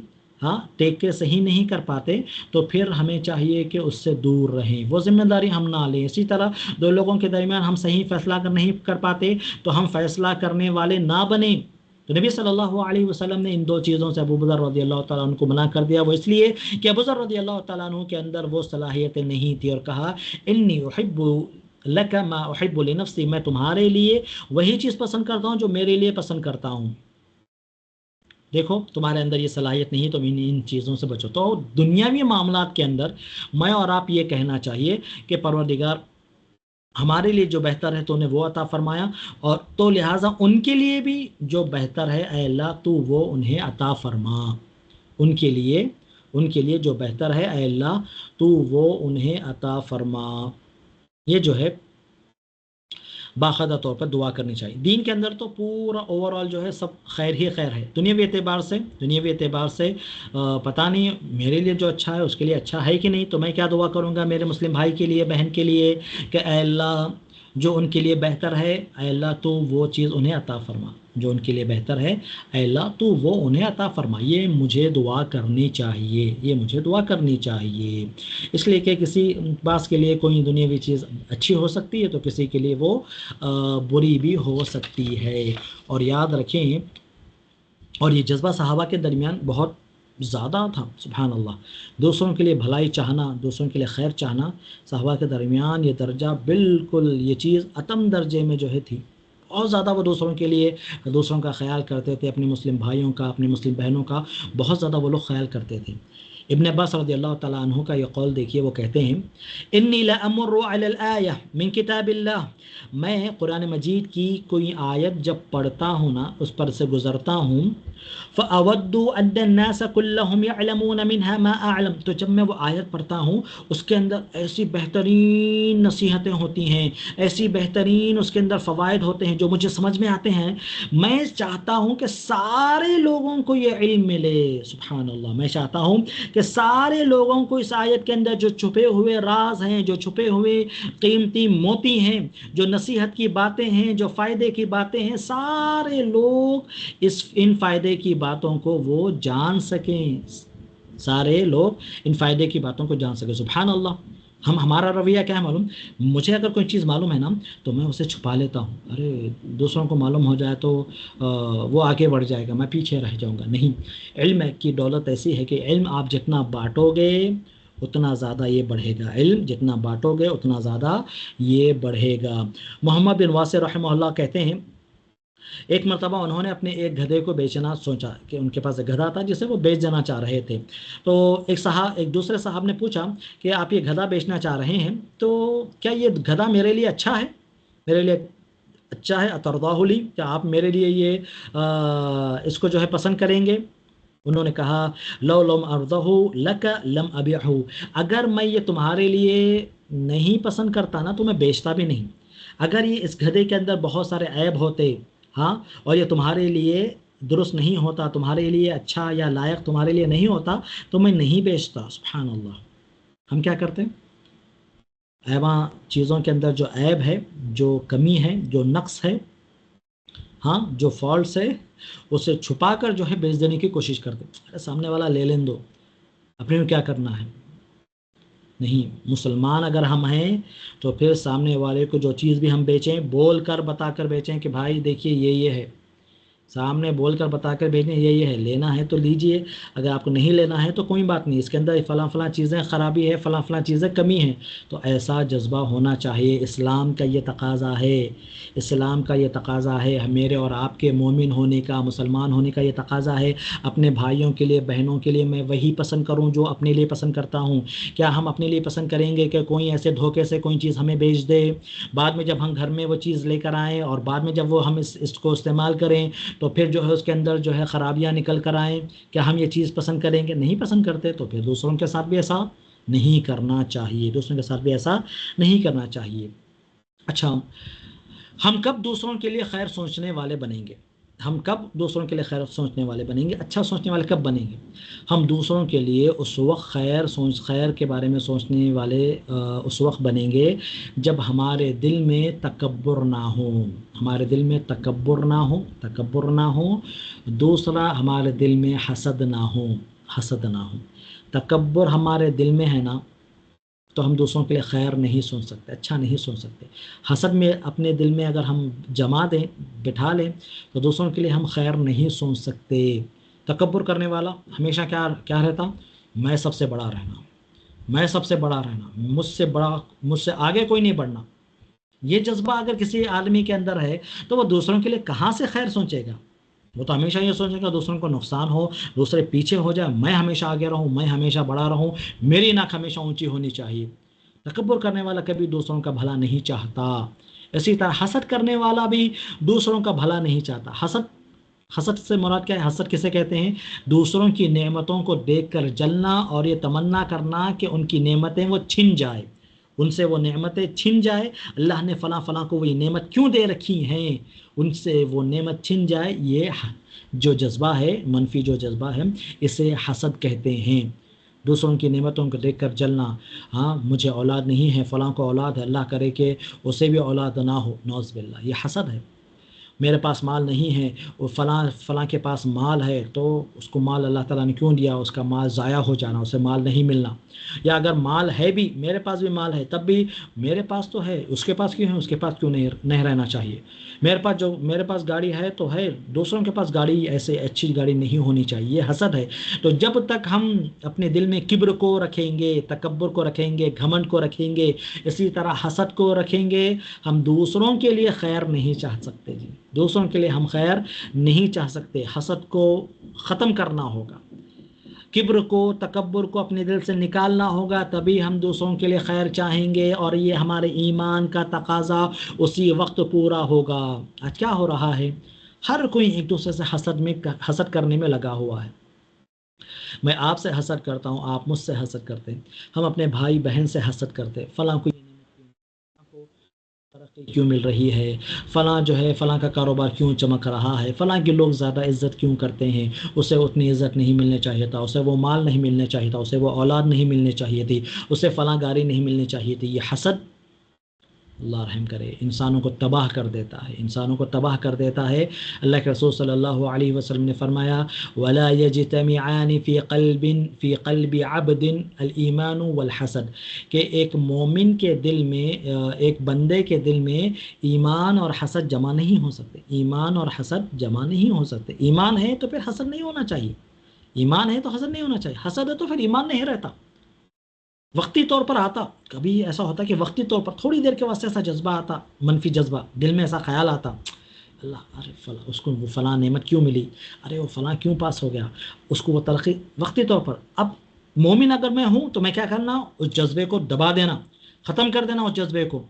ہاں ٹیک کے صحیح نہیں کر پاتے، تو پھر ہمیں چاہیے کہ اس سے دور رہیں، وہ ذمہ داری ہم نہ لیں. اسی طرح دو لوگوں کے درمیان ہم صحیح فیصلہ نہیں کر پاتے تو ہم فیصلہ کرنے والے نہ بنیں. تو نبی صلی اللہ علیہ وسلم نے ان دو چیزوں سے ابو ذر رضی اللہ تعالیٰ عنہ کو منع کر دیا. وہ اس لیے کہ ابو ذر رضی اللہ تعالیٰ عنہ کے اندر وہ صلاحیتیں نہیں تھی، اور کہا انی احب لک ما احب لنفسی، میں تمہارے لیے وہی چیز پسند کرتا ہوں جو میرے لیے پسند کرتا ہوں. دیکھو تمہارے اندر یہ صلاحیت نہیں تو ان چیزوں سے بچو. تو دنیاوی معاملات کے اندر میں اور آپ یہ کہنا چاہیے کہ پروردگار ہمارے لیے جو بہتر ہے تو انہیں وہ عطا فرمایا، اور تو لہٰذا ان کے لیے بھی جو بہتر ہے اے اللہ تو وہ انہیں عطا فرما. ان کے لیے جو بہتر ہے اے اللہ تو وہ انہیں عطا فرما. یہ جو ہے باقاعدہ طور پر دعا کرنی چاہیے. دین کے اندر تو پورا اوور آل جو ہے سب خیر ہی خیر ہے. دنیاوی اعتبار سے پتہ نہیں میرے لیے جو اچھا ہے اس کے لیے اچھا ہے کہ نہیں، تو میں کیا دعا کروں گا میرے مسلم بھائی کے لیے، بہن کے لیے، کہ اے اللہ جو ان کے لیے بہتر ہے اے اللہ تو وہ چیز انہیں عطا فرما، جو ان کے لیے بہتر ہے اے اللہ تو وہ انہیں عطا فرما. یہ مجھے دعا کرنی چاہیے. اس لیے کہ کسی بعض کے لیے کوئی دنیاوی چیز اچھی ہو سکتی ہے تو کسی کے لیے وہ بری بھی ہو سکتی ہے. اور یاد رکھیں، اور یہ جذبہ صحابہ کے درمیان بہت زیادہ تھا، سبحان اللہ. دوسروں کے لیے بھلائی چاہنا، دوسروں کے لیے خیر چاہنا، صحابہ کے درمیان یہ درجہ بالکل یہ چیز اتم درجے میں جو ہے تھی. بہت زیادہ وہ دوسروں کا خیال کرتے تھے، اپنے مسلم بھائیوں کا، اپنی مسلم بہنوں کا بہت زیادہ وہ لوگ خیال کرتے تھے. ابن عباس رضی اللہ تعالیٰ عنہ کا یہ قول دیکھیے، وہ کہتے ہیں انی لامر علی الآیہ من کتاب اللہ، میں قرآن مجید کی کوئی آیت جب پڑھتا ہوں نا، اس پر سے گزرتا ہوں، فاود ان الناس كلهم يعلمون منها ما اعلم، تو جب میں وہ آیت پڑھتا ہوں اس کے اندر ایسی بہترین نصیحتیں ہوتی ہیں، ایسی بہترین اس کے اندر فوائد ہوتے ہیں جو مجھے سمجھ میں آتے ہیں، میں چاہتا ہوں کہ سارے لوگوں کو یہ علم ملے. سبحان اللہ، میں چاہتا ہوں کہ سارے لوگوں کو اس آیت کے اندر جو چھپے ہوئے راز ہیں، جو چھپے ہوئے قیمتی موتی ہیں، جو نصیحت کی باتیں ہیں، جو فائدے کی باتیں ہیں، سارے لوگ ان فائدے کی باتوں کو وہ جان سکیں، سارے لوگ ان فائدے کی باتوں کو جان سکیں. سبحان اللہ. ہمارا رویہ کیا ہے معلوم؟ مجھے اگر کوئی چیز معلوم ہے نا تو میں اسے چھپا لیتا ہوں. ارے دوسروں کو معلوم ہو جائے تو وہ آگے بڑھ جائے گا، میں پیچھے رہ جاؤں گا. نہیں، علم کی دولت ایسی ہے کہ علم آپ جتنا بانٹو گے اتنا زیادہ یہ بڑھے گا. علم جتنا بانٹو گے اتنا زیادہ یہ بڑھے گا. محمد بن واسع رحمہ اللہ کہتے ہیں ایک مرتبہ انہوں نے اپنے ایک گدھے کو بیچنا سوچا، کہ ان کے پاس ایک گدھا تھا جسے وہ بیچ دینا چاہ رہے تھے. تو ایک دوسرے صاحب نے پوچھا کہ آپ یہ گدھا بیچنا چاہ رہے ہیں تو کیا یہ گدھا میرے لیے اچھا ہے اترضاہ لی، کیا آپ میرے لیے یہ اس کو جو ہے پسند کریں گے؟ انہوں نے کہا لو لم ارضہ لک لم ابیعہ، اگر میں یہ تمہارے لیے نہیں پسند کرتا نا تو میں بیچتا بھی نہیں. اگر یہ اس گدھے کے اندر بہت سارے عیب ہوتے، ہاں، اور یہ تمہارے لیے درست نہیں ہوتا، تمہارے لیے اچھا یا لائق تمہارے لیے نہیں ہوتا، تو میں نہیں بیچتا۔ سبحان اللہ۔ ہم کیا کرتے ہیں؟ ایواں چیزوں کے اندر جو عیب ہے، جو کمی ہے، جو نقص ہے، ہاں، جو فالٹس ہے، اسے چھپا کر جو ہے بیچ دینے کی کوشش کرتے ہیں۔ ارے سامنے والا لے لیں دو، اپنے میں کیا کرنا ہے؟ نہیں، مسلمان اگر ہم ہیں تو پھر سامنے والے کو جو چیز بھی ہم بیچیں، بول کر بتا کر بیچیں کہ بھائی دیکھیے یہ ہے، سامنے بول کر بتا کر بھیجیں یہ ہے، لینا ہے تو لیجئے، اگر آپ کو نہیں لینا ہے تو کوئی بات نہیں، اس کے اندر فلاں فلاں چیزیں خرابی ہے، فلاں فلاں چیزیں کمی ہیں۔ تو ایسا جذبہ ہونا چاہیے، اسلام کا یہ تقاضا ہے، اسلام کا یہ تقاضا ہے، میرے اور آپ کے مومن ہونے کا، مسلمان ہونے کا یہ تقاضا ہے۔ اپنے بھائیوں کے لیے، بہنوں کے لیے میں وہی پسند کروں جو اپنے لیے پسند کرتا ہوں۔ کیا ہم اپنے لیے پسند کریں گے کہ کوئی ایسے دھوکے سے کوئی چیز ہمیں بیچ دے، بعد میں جب ہم گھر میں وہ چیز لے کر آئیں اور بعد میں جب وہ ہم اس کو استعمال کریں تو پھر جو ہے اس کے اندر جو ہے خرابیاں نکل کر آئیں؟ کیا ہم یہ چیز پسند کریں گے؟ نہیں پسند کرتے۔ تو پھر دوسروں کے ساتھ بھی ایسا نہیں کرنا چاہیے، دوسروں کے ساتھ بھی ایسا نہیں کرنا چاہیے۔ اچھا، ہم کب دوسروں کے لیے خیر سوچنے والے بنیں گے؟ ہم کب دوسروں کے لیے خیر سوچنے والے بنیں گے، اچھا سوچنے والے کب بنیں گے؟ ہم دوسروں کے لیے اس وقت خیر کے بارے میں سوچنے والے اس وقت بنیں گے جب ہمارے دل میں تکبر نہ ہو، ہمارے دل میں تکبر نہ ہو۔ دوسرا، ہمارے دل میں حسد نہ ہو۔ تکبر ہمارے دل میں ہے نا، تو ہم دوسروں کے لیے خیر نہیں سوچ سکتے، اچھا نہیں سوچ سکتے۔ حسد میں اپنے دل میں اگر ہم بٹھا لیں تو دوسروں کے لیے ہم خیر نہیں سوچ سکتے۔ تکبر کرنے والا ہمیشہ کیا رہتا؟ میں سب سے بڑا رہنا، میں سب سے بڑا رہنا، مجھ سے آگے کوئی نہیں بڑھنا۔ یہ جذبہ اگر کسی آدمی کے اندر ہے تو وہ دوسروں کے لیے کہاں سے خیر سوچے گا؟ وہ تو ہمیشہ یہ سوچے گا دوسروں کو نقصان ہو، دوسرے پیچھے ہو جائے، میں ہمیشہ آگے رہوں، میں ہمیشہ بڑا رہوں، میری ناک ہمیشہ اونچی ہونی چاہیے۔ تکبر کرنے والا کبھی دوسروں کا بھلا نہیں چاہتا۔ اسی طرح حسد کرنے والا بھی دوسروں کا بھلا نہیں چاہتا۔ حسد سے مراد کیا ہے؟ حسد کسے کہتے ہیں؟ دوسروں کی نعمتوں کو دیکھ کر جلنا اور یہ تمنا کرنا کہ ان کی نعمتیں وہ چھن جائے، ان سے وہ نعمتیں چھن جائے۔ اللہ نے فلاں فلاں کو وہی نعمت کیوں دے رکھی ہیں، ان سے وہ نعمت چھن جائے۔ یہ جو جذبہ ہے، منفی جو جذبہ ہے، اسے حسد کہتے ہیں۔ دوسروں کی نعمتوں کو دیکھ کر جلنا، ہاں مجھے اولاد نہیں ہے، فلاں کو اولاد ہے، اللہ کرے کہ اسے بھی اولاد نہ ہو، نعوذ باللہ، یہ حسد ہے۔ میرے پاس مال نہیں ہے، وہ فلاں کے پاس مال ہے، تو اس کو مال اللہ تعالیٰ نے کیوں دیا؟ اس کا مال ضائع ہو جانا، اسے مال نہیں ملنا۔ یا اگر مال ہے بھی، میرے پاس بھی مال ہے، تب بھی میرے پاس تو ہے، اس کے پاس کیوں ہے؟ اس کے پاس کیوں نہیں رہنا چاہیے؟ میرے پاس گاڑی ہے تو ہے، دوسروں کے پاس گاڑی، ایسے اچھی گاڑی نہیں ہونی چاہیے، یہ حسد ہے۔ تو جب تک ہم اپنے دل میں کبر کو رکھیں گے، تکبر کو رکھیں گے، گھمنڈ کو رکھیں گے، اسی طرح حسد کو رکھیں گے، ہم دوسروں کے لیے خیر نہیں چاہ سکتے جی، دوسروں کے لیے ہم خیر نہیں چاہ سکتے۔ حسد کو ختم کرنا ہوگا، کبر کو، تکبر کو اپنے دل سے نکالنا ہوگا، تبھی ہم دوسروں کے لیے خیر چاہیں گے، اور یہ ہمارے ایمان کا تقاضا اسی وقت پورا ہوگا۔ آج کیا ہو رہا ہے؟ ہر کوئی ایک دوسرے سے حسد کرنے میں لگا ہوا ہے۔ میں آپ سے حسد کرتا ہوں، آپ مجھ سے حسد کرتے ہیں، ہم اپنے بھائی بہن سے حسد کرتے، فلاں کو ترقی کیوں مل رہی ہے، فلاں جو ہے فلاں کا کاروبار کیوں چمک رہا ہے، فلاں کے لوگ زیادہ عزت کیوں کرتے ہیں، اسے اتنی عزت نہیں ملنے چاہیے تھا، اسے وہ مال نہیں ملنے چاہیے تھا، اسے وہ اولاد نہیں ملنے چاہیے تھی، اسے فلاں گاڑی نہیں ملنی چاہیے تھی۔ یہ حسد، اللہ رحم کرے، انسانوں کو تباہ کر دیتا ہے، انسانوں کو تباہ کر دیتا ہے۔ اللہ کے رسول صلی اللہ علیہ وسلم نے فرمایا وَلَا يَجْتَمِعَانِ فِي قَلْبِ عَبْدٍ الْإِيمَانُ وَالْحَسَدُ، کہ ایک مومن کے دل میں، ایک بندے کے دل میں ایمان اور حسد جمع نہیں ہو سکتے، ایمان اور حسد جمع نہیں ہو سکتے۔ ایمان ہے تو پھر حسد نہیں ہونا چاہیے، ایمان ہے تو حسد نہیں ہونا چاہیے، حسد ہے تو پھر ایمان نہیں رہتا۔ وقتی طور پر آتا، کبھی ایسا ہوتا کہ وقتی طور پر تھوڑی دیر کے واسطے ایسا جذبہ آتا، منفی جذبہ، دل میں ایسا خیال آتا، اللہ، ارے فلاں اس کو وہ فلاں نعمت کیوں ملی، ارے وہ فلاں کیوں پاس ہو گیا، اس کو وہ ترقی، وقتی طور پر۔ اب مومن اگر میں ہوں تو میں کیا کرنا؟ اس جذبے کو دبا دینا، ختم کر دینا اس جذبے کو،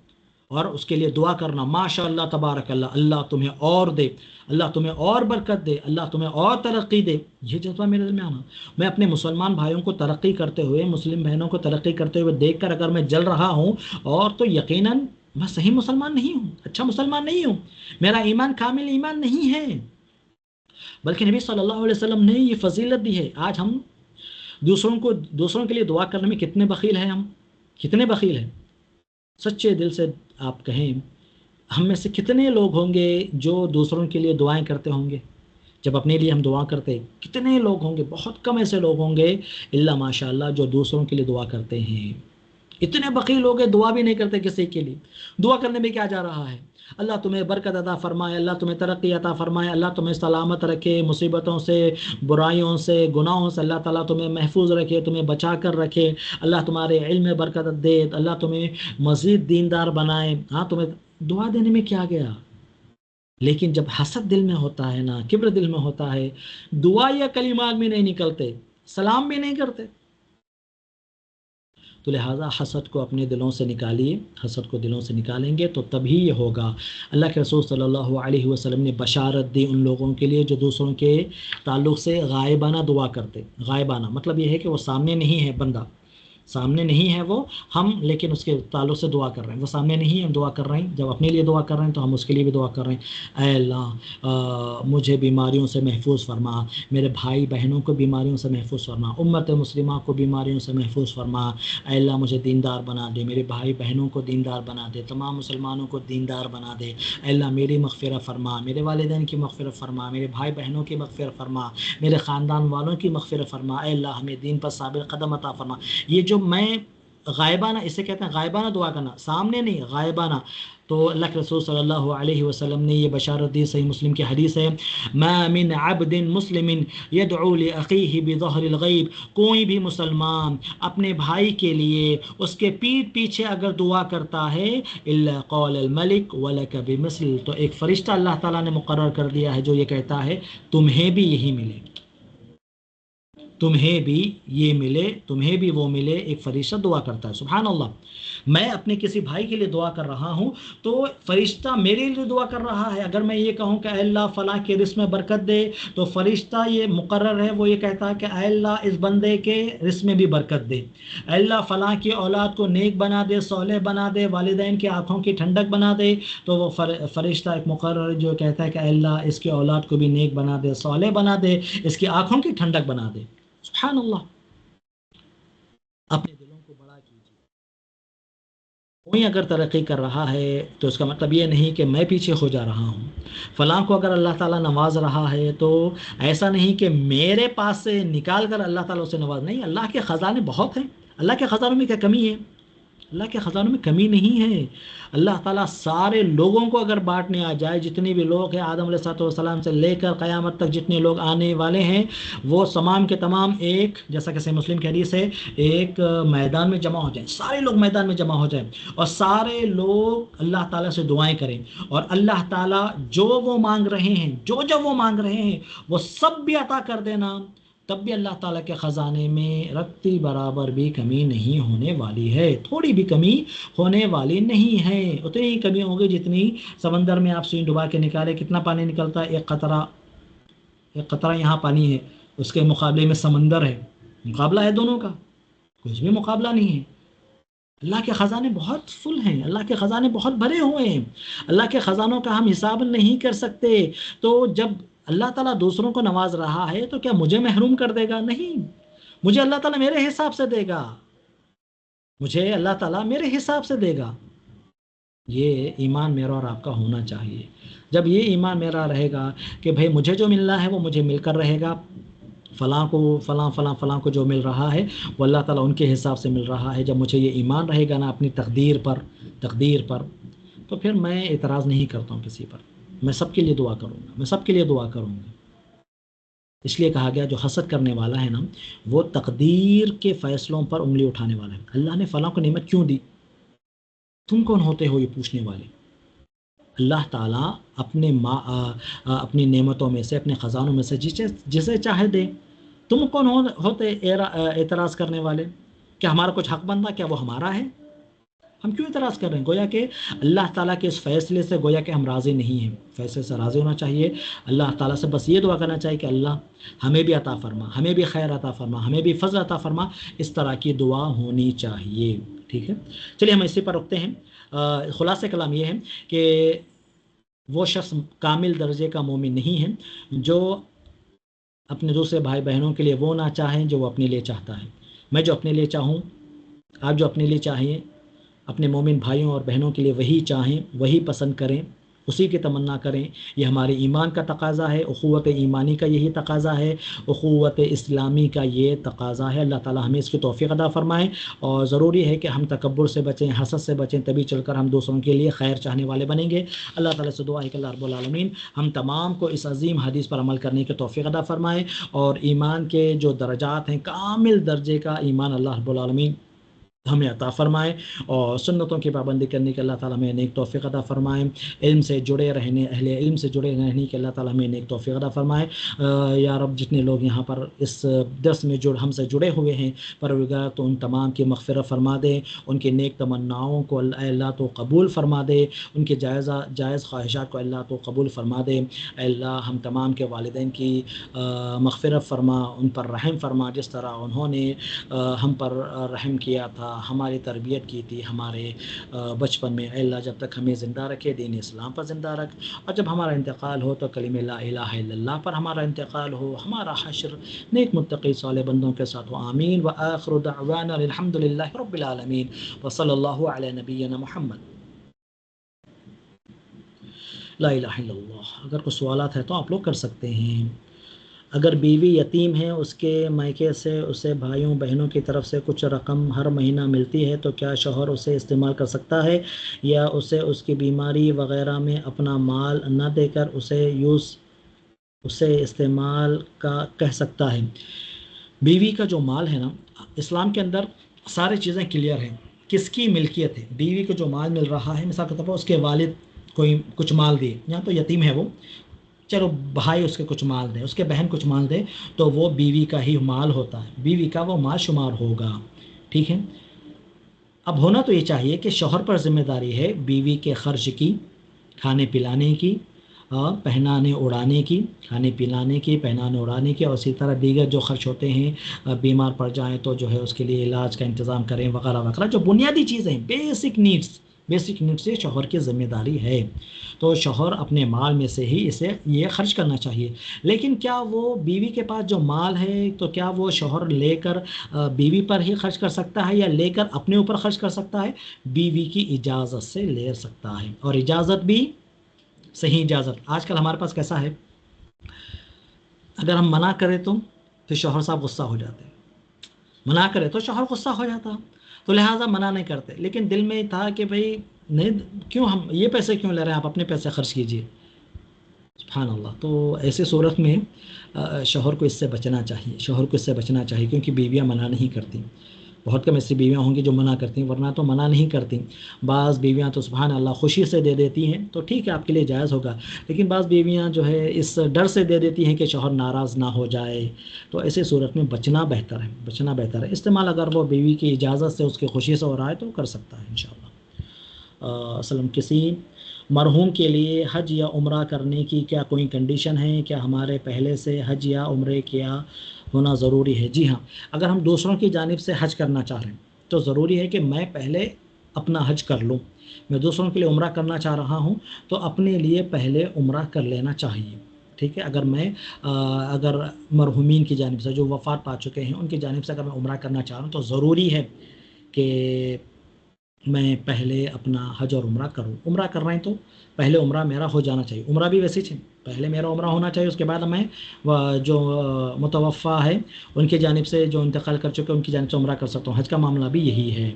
اور اس کے لیے دعا کرنا، ماشاء اللہ تبارک اللہ، اللہ تمہیں اور دے، اللہ تمہیں اور برکت دے، اللہ تمہیں اور ترقی دے۔ یہ جذبہ میرے دل میں آنا، میں اپنے مسلمان بھائیوں کو ترقی کرتے ہوئے، مسلم بہنوں کو ترقی کرتے ہوئے دیکھ کر اگر میں جل رہا ہوں، اور تو یقیناً میں صحیح مسلمان نہیں ہوں، اچھا مسلمان نہیں ہوں، میرا ایمان کامل ایمان نہیں ہے، بلکہ نبی صلی اللہ علیہ وسلم نے یہ فضیلت دی ہے۔ آج ہم دوسروں کے لیے دعا کرنے میں کتنے بخیل ہیں، ہم کتنے بخیل ہیں۔ سچے دل سے آپ کہیں، ہم میں سے کتنے لوگ ہوں گے جو دوسروں کے لیے دعائیں کرتے ہوں گے؟ جب اپنے لیے ہم دعا کرتے کتنے لوگ ہوں گے؟ بہت کم ایسے لوگ ہوں گے الا ماشاء اللہ جو دوسروں کے لیے دعا کرتے ہیں۔ اتنے بخیل لوگ ہیں دعا بھی نہیں کرتے کسی کے لیے۔ دعا کرنے میں کیا جا رہا ہے؟ اللہ تمہیں برکت عطا فرمائے، اللہ تمہیں ترقی عطا فرمائے، اللہ تمہیں سلامت رکھے مصیبتوں سے، برائیوں سے، گناہوں سے، اللہ تعالیٰ تمہیں محفوظ رکھے، تمہیں بچا کر رکھے، اللہ تمہارے علم میں برکت دے، اللہ تمہیں مزید دیندار بنائے۔ ہاں، تمہیں دعا دینے میں کیا گیا؟ لیکن جب حسد دل میں ہوتا ہے نا، کبر دل میں ہوتا ہے، دعا یا کلمات بھی نہیں نکلتے، سلام بھی نہیں کرتے۔ تو لہٰذا حسد کو اپنے دلوں سے نکالیے، حسد کو دلوں سے نکالیں گے تو تبھی یہ ہوگا۔ اللہ کے رسول صلی اللہ علیہ وسلم نے بشارت دی ان لوگوں کے لیے جو دوسروں کے تعلق سے غائبانہ دعا کرتے۔ غائبانہ مطلب یہ ہے کہ وہ سامنے نہیں ہے، بندہ سامنے نہیں ہے وہ، ہم لیکن اس کے تعلق سے دعا کر رہے ہیں۔ وہ سامنے نہیں ہے، ہم دعا کر رہے ہیں، جب اپنے لیے دعا کر رہے ہیں تو ہم اس کے لیے بھی دعا کر رہے ہیں۔ اے اللہ مجھے بیماریوں سے محفوظ فرما، میرے بھائی بہنوں کو بیماریوں سے محفوظ فرما، امت مسلمہ کو بیماریوں سے محفوظ فرما۔ اے اللہ مجھے دیندار بنا دے، میرے بھائی بہنوں کو دیندار بنا دے، تمام مسلمانوں کو دیندار بنا دے۔ اے اللہ میری مغفرت فرما، میرے والدین کی مغفرت فرما، میرے بھائی بہنوں کی مغفرت فرما، میرے خاندان والوں کی مغفرت فرما۔ اے اللہ ہمیں دین پر ثابت قدم عطا فرما۔ یہ جو میں غائبانہ، اسے کہتے ہیں غائبانہ دعا کرنا، سامنے نہیں، غائبانہ۔ تو اللہ کے رسول صلی اللہ علیہ وسلم نے یہ بشارت دی، صحیح مسلم کی حدیث ہے، ما من عبد مسلم يدعو لأخيه بظهر الغیب، کوئی بھی مسلمان اپنے بھائی کے لیے اس کے پیٹھ پیچھے اگر دعا کرتا ہے، الا قال الملک ولك بمثل، تو ایک فرشتہ اللہ تعالیٰ نے مقرر کر دیا ہے جو یہ کہتا ہے تمہیں بھی یہی ملے، تمہیں بھی یہ ملے، تمہیں بھی وہ ملے۔ ایک فرشتہ دعا کرتا ہے، سبحان اللہ۔ میں اپنے کسی بھائی کے لیے دعا کر رہا ہوں تو فرشتہ میرے لیے دعا کر رہا ہے۔ اگر میں یہ کہوں کہ اے اللہ فلاں کے رزق میں برکت دے، تو فرشتہ یہ مقرر ہے، وہ یہ کہتا ہے کہ اے اللہ اس بندے کے رزق میں بھی برکت دے، اے اللہ فلاں کی اولاد کو نیک بنا دے، صالح بنا دے، والدین کی آنکھوں کی ٹھنڈک بنا دے۔ تو وہ فرشتہ ایک مقرر جو کہتا ہے کہ اے اللہ اس کی اولاد کو بھی نیک بنا دے، صالح بنا دے، اس کی آنکھوں کی ٹھنڈک بنا دے۔ سبحان اللہ۔ اپنے دلوں کو بڑا کیجیے۔ کوئی اگر ترقی کر رہا ہے تو اس کا مطلب یہ نہیں کہ میں پیچھے ہو جا رہا ہوں۔ فلاں کو اگر اللہ تعالیٰ نواز رہا ہے تو ایسا نہیں کہ میرے پاس سے نکال کر اللہ تعالیٰ اسے نواز، نہیں، اللہ کے خزانے بہت ہیں۔ اللہ کے خزانوں میں کیا کمی ہے؟ اللہ کے خزانوں میں کمی نہیں ہے۔ اللہ تعالیٰ سارے لوگوں کو اگر بانٹنے آ جائے، جتنے بھی لوگ ہیں آدم علیہ السلام سے لے کر قیامت تک جتنے لوگ آنے والے ہیں، وہ تمام کے تمام ایک، جیسا کہ صحیح مسلم کی حدیث ہے، ایک میدان میں جمع ہو جائیں، سارے لوگ میدان میں جمع ہو جائیں اور سارے لوگ اللہ تعالیٰ سے دعائیں کریں، اور اللہ تعالیٰ جو وہ مانگ رہے ہیں، جو وہ مانگ رہے ہیں وہ سب بھی عطا کر دینا، تب بھی اللہ تعالیٰ کے خزانے میں رتی برابر بھی کمی نہیں ہونے والی ہے، تھوڑی بھی کمی ہونے والی نہیں ہے۔ اتنی ہی کمی ہوگی جتنی سمندر میں آپ سوئی ڈبا کے نکالے، کتنا پانی نکلتا ہے؟ ایک قطرہ یہاں پانی ہے، اس کے مقابلے میں سمندر ہے، مقابلہ ہے دونوں کا؟ کچھ بھی مقابلہ نہیں ہے۔ اللہ کے خزانے بہت فل ہیں، اللہ کے خزانے بہت بھرے ہوئے ہیں، اللہ کے خزانوں کا ہم حساب نہیں کر سکتے۔ تو جب اللہ تعالیٰ دوسروں کو نواز رہا ہے تو کیا مجھے محروم کر دے گا؟ نہیں، مجھے اللہ تعالیٰ میرے حساب سے دے گا، مجھے اللہ تعالیٰ میرے حساب سے دے گا۔ یہ ایمان میرا اور آپ کا ہونا چاہیے۔ جب یہ ایمان میرا رہے گا کہ بھئی مجھے جو ملنا ہے وہ مجھے مل کر رہے گا، فلاں کو فلاں کو جو مل رہا ہے وہ اللہ تعالیٰ ان کے حساب سے مل رہا ہے، جب مجھے یہ ایمان رہے گا نا اپنی تقدیر پر، تو پھر میں اعتراض نہیں کرتا ہوں کسی پر، میں سب کے لیے دعا کروں گا، میں سب کے لیے دعا کروں گا۔ اس لیے کہا گیا جو حسد کرنے والا ہے نا وہ تقدیر کے فیصلوں پر انگلی اٹھانے والا ہے۔ اللہ نے فلاں کو نعمت کیوں دی؟ تم کون ہوتے ہو یہ پوچھنے والے؟ اللہ تعالیٰ اپنی نعمتوں میں سے، اپنے خزانوں میں سے جسے چاہے دے۔ تم کون ہوتے اعتراض کرنے والے؟ کیا ہمارا کچھ حق بنتا؟ کیا وہ ہمارا ہے؟ ہم کیوں اعتراض کر رہے ہیں؟ گویا کہ اللہ تعالیٰ کے اس فیصلے سے گویا کہ ہم راضی نہیں ہیں، فیصلے سے راضی ہونا چاہیے۔ اللہ تعالیٰ سے بس یہ دعا کرنا چاہیے کہ اللہ ہمیں بھی عطا فرما، ہمیں بھی خیر عطا فرما، ہمیں بھی فضل عطا فرما، اس طرح کی دعا ہونی چاہیے۔ ٹھیک ہے، چلیے ہم اسی پر رکتے ہیں۔ خلاصہ کلام یہ ہے کہ وہ شخص کامل درجے کا مومن نہیں ہے جو اپنے دوسرے بھائی بہنوں کے لیے وہ نہ چاہیں جو وہ اپنے لیے چاہتا ہے۔ میں جو اپنے لیے چاہوں، آپ جو اپنے لیے چاہیے، اپنے مومن بھائیوں اور بہنوں کے لیے وہی چاہیں، وہی پسند کریں، اسی کی تمنا کریں۔ یہ ہمارے ایمان کا تقاضا ہے، اخوت ایمانی کا یہی تقاضا ہے، اخوت اسلامی کا یہ تقاضا ہے۔ اللہ تعالی ہمیں اس کی توفیق عطا فرمائے، اور ضروری ہے کہ ہم تکبر سے بچیں، حسد سے بچیں، تبھی چل کر ہم دوسروں کے لیے خیر چاہنے والے بنیں گے۔ اللہ تعالی سے دعا ہے کہ اللہ رب العالمین ہم تمام کو اس عظیم حدیث پر عمل کرنے کی توفیق عطا فرمائے، اور ایمان کے جو درجات ہیں، کامل درجے کا ایمان اللہ رب العالمین ہمیں عطا فرمائے، اور سنتوں کی پابندی کرنے کے اللہ تعالیٰ ہمیں نیک توفیق عطا فرمائے، علم سے جڑے رہنے، اہل علم سے جڑے رہنے کے اللہ تعالیٰ ہمیں نیک توفیق عطا فرمائے۔ یا رب جتنے لوگ یہاں پر اس درس میں ہم سے جڑے ہوئے ہیں، پروردگار تو ان تمام کی مغفرت فرما دے، ان کی نیک تمناؤں کو اللہ تو قبول فرما دے، ان کے جائز خواہشات کو اللہ تو قبول فرما دے۔ اے اللہ ہم تمام کے والدین کی مغفرت فرما، ان پر رحم فرما، جس طرح انہوں نے ہم پر رحم کیا تھا، ہماری تربیت کی تھی ہمارے بچپن میں۔ اے اللہ جب تک ہمیں زندہ رکھے، دین اسلام پر زندہ رکھ، اور جب ہمارا انتقال ہو تو کلمہ لا الہ الا اللہ پر ہمارا انتقال ہو، ہمارا حشر نیک متقی صالح بندوں کے ساتھ ہو، آمین۔ وآخر دعوانا الحمد للہ رب العالمین، وصلی اللہ علی نبینا محمد۔ لا الہ الا اللہ۔ اگر کوئی سوالات ہے تو آپ لوگ کر سکتے ہیں۔ اگر بیوی یتیم ہے، اس کے مائکے سے اسے بھائیوں بہنوں کی طرف سے کچھ رقم ہر مہینہ ملتی ہے، تو کیا شوہر اسے استعمال کر سکتا ہے، یا اسے اس کی بیماری وغیرہ میں اپنا مال نہ دے کر اسے استعمال کا کہہ سکتا ہے؟ بیوی کا جو مال ہے نا، اسلام کے اندر ساری چیزیں کلیئر ہیں، کس کی ملکیت ہے۔ بیوی کو جو مال مل رہا ہے، مثال کے طور پر اس کے والد کوئی کچھ مال دیے، یہاں تو یتیم ہے وہ، چلو بھائی اس کے کچھ مال دے، اس کے بہن کچھ مال دے، تو وہ بیوی کا ہی مال ہوتا ہے، بیوی کا وہ مال شمار ہوگا، ٹھیک ہے۔ اب ہونا تو یہ چاہیے کہ شوہر پر ذمہ داری ہے بیوی کے خرچ کی، کھانے پلانے کی، اور پہنانے اڑانے کی، کھانے پلانے کی، پہنانے اڑانے کی، اور اسی طرح دیگر جو خرچ ہوتے ہیں، بیمار پڑ جائیں تو جو ہے اس کے لیے علاج کا انتظام کریں وغیرہ وغیرہ، جو بنیادی چیزیں، بیسک نیڈس سے شوہر کی ذمہ داری ہے، تو شوہر اپنے مال میں سے ہی اسے یہ خرچ کرنا چاہیے۔ لیکن کیا وہ بیوی کے پاس جو مال ہے، تو کیا وہ شوہر لے کر بیوی پر ہی خرچ کر سکتا ہے، یا لے کر اپنے اوپر خرچ کر سکتا ہے؟ بیوی کی اجازت سے لے سکتا ہے، اور اجازت بھی صحیح اجازت۔ آج کل ہمارے پاس کیسا ہے، اگر ہم منع کریں تو شوہر صاحب غصہ ہو جاتے، منع کرے تو شوہر غصہ ہو جاتا، تو لہٰذا منع نہیں کرتے، لیکن دل میں تھا کہ بھئی نہیں، کیوں ہم یہ پیسے کیوں لے رہے ہیں، آپ اپنے پیسے خرچ کیجئے، سبحان اللہ۔ تو ایسے صورت میں شوہر کو اس سے بچنا چاہیے، کیونکہ بیویاں منع نہیں کرتی، بہت کم ایسی بیویاں ہوں گی جو منع کرتی ہیں، ورنہ تو منع نہیں کرتی۔ بعض بیویاں تو سبحان اللہ خوشی سے دے دیتی ہیں، تو ٹھیک ہے آپ کے لیے جائز ہوگا، لیکن بعض بیویاں جو ہے اس ڈر سے دے دیتی ہیں کہ شوہر ناراض نہ ہو جائے، تو ایسے صورت میں بچنا بہتر ہے۔ استعمال اگر وہ بیوی کی اجازت سے، اس کی خوشی سے ہو رہا ہے تو کر سکتا ہے انشاءاللہ۔ کسی مرحوم کے لیے حج یا عمرہ کرنے کی کیا کوئی کنڈیشن ہے؟ کیا ہمارے پہلے سے حج یا عمرے کیا ہونا ضروری ہے؟ جی ہاں، اگر ہم دوسروں کی جانب سے حج کرنا چاہ رہے ہیں تو ضروری ہے کہ میں پہلے اپنا حج کر لوں۔ میں دوسروں کے لیے عمرہ کرنا چاہ رہا ہوں تو اپنے لیے پہلے عمرہ کر لینا چاہیے، ٹھیک ہے۔ اگر مرحومین کی جانب سے جو وفات پا چکے ہیں ان کی جانب سے اگر میں عمرہ کرنا چاہ رہا ہوں تو ضروری ہے کہ میں پہلے اپنا حج اور عمرہ کروں۔ عمرہ کر رہے ہیں تو پہلے عمرہ میرا ہو جانا چاہیے، عمرہ بھی ویسے ہی پہلے میرا عمرہ ہونا چاہیے، اس کے بعد میں جو متوفا ہے ان کی جانب سے، جو انتقال کر چکے ان کی جانب سے عمرہ کر سکتا ہوں۔ حج کا معاملہ بھی یہی ہے۔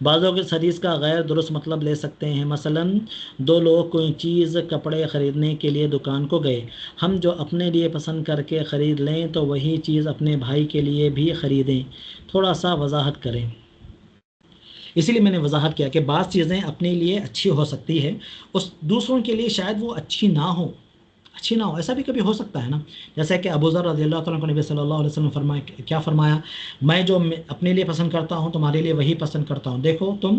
بعض لوگ اس حدیث کا غیر درست مطلب لے سکتے ہیں، مثلا دو لوگ کوئی چیز کپڑے خریدنے کے لیے دکان کو گئے، ہم جو اپنے لیے پسند کر کے خرید لیں تو وہی چیز اپنے بھائی کے لیے بھی خریدیں، تھوڑا سا وضاحت کریں۔ اسی لیے میں نے وضاحت کیا کہ بعض چیزیں اپنے لیے اچھی ہو سکتی ہے، اس دوسروں کے لیے شاید وہ اچھی نہ ہو، ایسا بھی کبھی ہو سکتا ہے نا۔ جیسے کہ ابو ذر رضی اللہ تعالیٰ عنہ کو نبی صلی اللہ علیہ وسلم کیا فرمایا، میں جو اپنے لیے پسند کرتا ہوں تمہارے لیے وہی پسند کرتا ہوں، دیکھو تم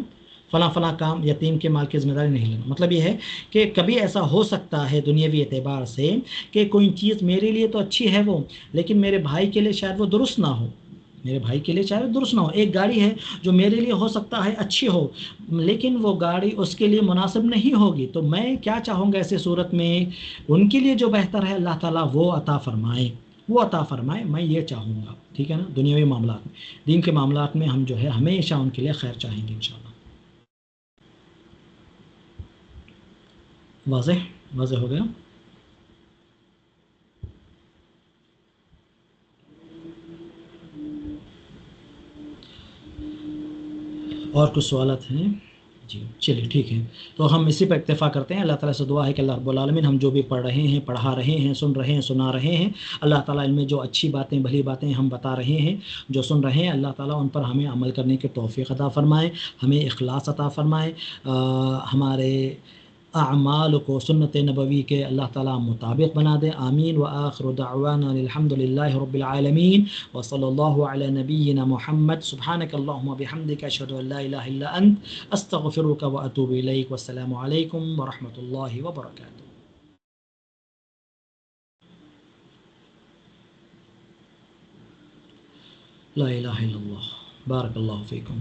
فلاں کام یتیم کے مال کی ذمہ داری نہیں لینا۔ مطلب یہ ہے کہ کبھی ایسا ہو سکتا ہے دنیاوی اعتبار سے کہ کوئی چیز میرے لیے تو اچھی ہے وہ، لیکن میرے بھائی کے لیے شاید وہ درست نہ ہو، میرے بھائی کے لیے چاہے درست نہ ہو، ایک گاڑی ہے جو میرے لیے ہو سکتا ہے اچھی ہو، لیکن وہ گاڑی اس کے لیے مناسب نہیں ہوگی، تو میں کیا چاہوں گا ایسے صورت میں ان کے لیے جو بہتر ہے اللہ تعالیٰ وہ عطا فرمائے، وہ عطا فرمائے، میں یہ چاہوں گا، ٹھیک ہے نا؟ دنیاوی معاملات میں، دین کے معاملات میں ہم جو ہے ہمیشہ ان کے لیے خیر چاہیں گے انشاءاللہ۔ واضح واضح ہو گیا؟ اور کچھ سوالات ہیں؟ جی چلیے ٹھیک ہے، تو ہم اسی پر اکتفا کرتے ہیں۔ اللہ تعالیٰ سے دعا ہے کہ اللہ رب العالمین ہم جو بھی پڑھ رہے ہیں، پڑھا رہے ہیں، سن رہے ہیں، سنا رہے ہیں، اللہ تعالیٰ ان میں جو اچھی باتیں، بھلی باتیں ہم بتا رہے ہیں، جو سن رہے ہیں، اللہ تعالیٰ ان پر ہمیں عمل کرنے کی توفیق عطا فرمائے، ہمیں اخلاص عطا فرمائے، ہمارے اعمال کو سنت نبوی کے اللہ تعالیٰ مطابق بنا دے، آمین۔ وآخر دعوانا الحمد للہ رب العالمین، وصلی اللہ علی نبینا محمد، سبحانک اللہم بحمدک، اشہد ان لا الہ الا انت، استغفرک واتوب الیک، والسلام علیکم ورحمۃ اللہ وبرکاتہ۔ لا الہ الا اللہ، بارک اللہ فیکم۔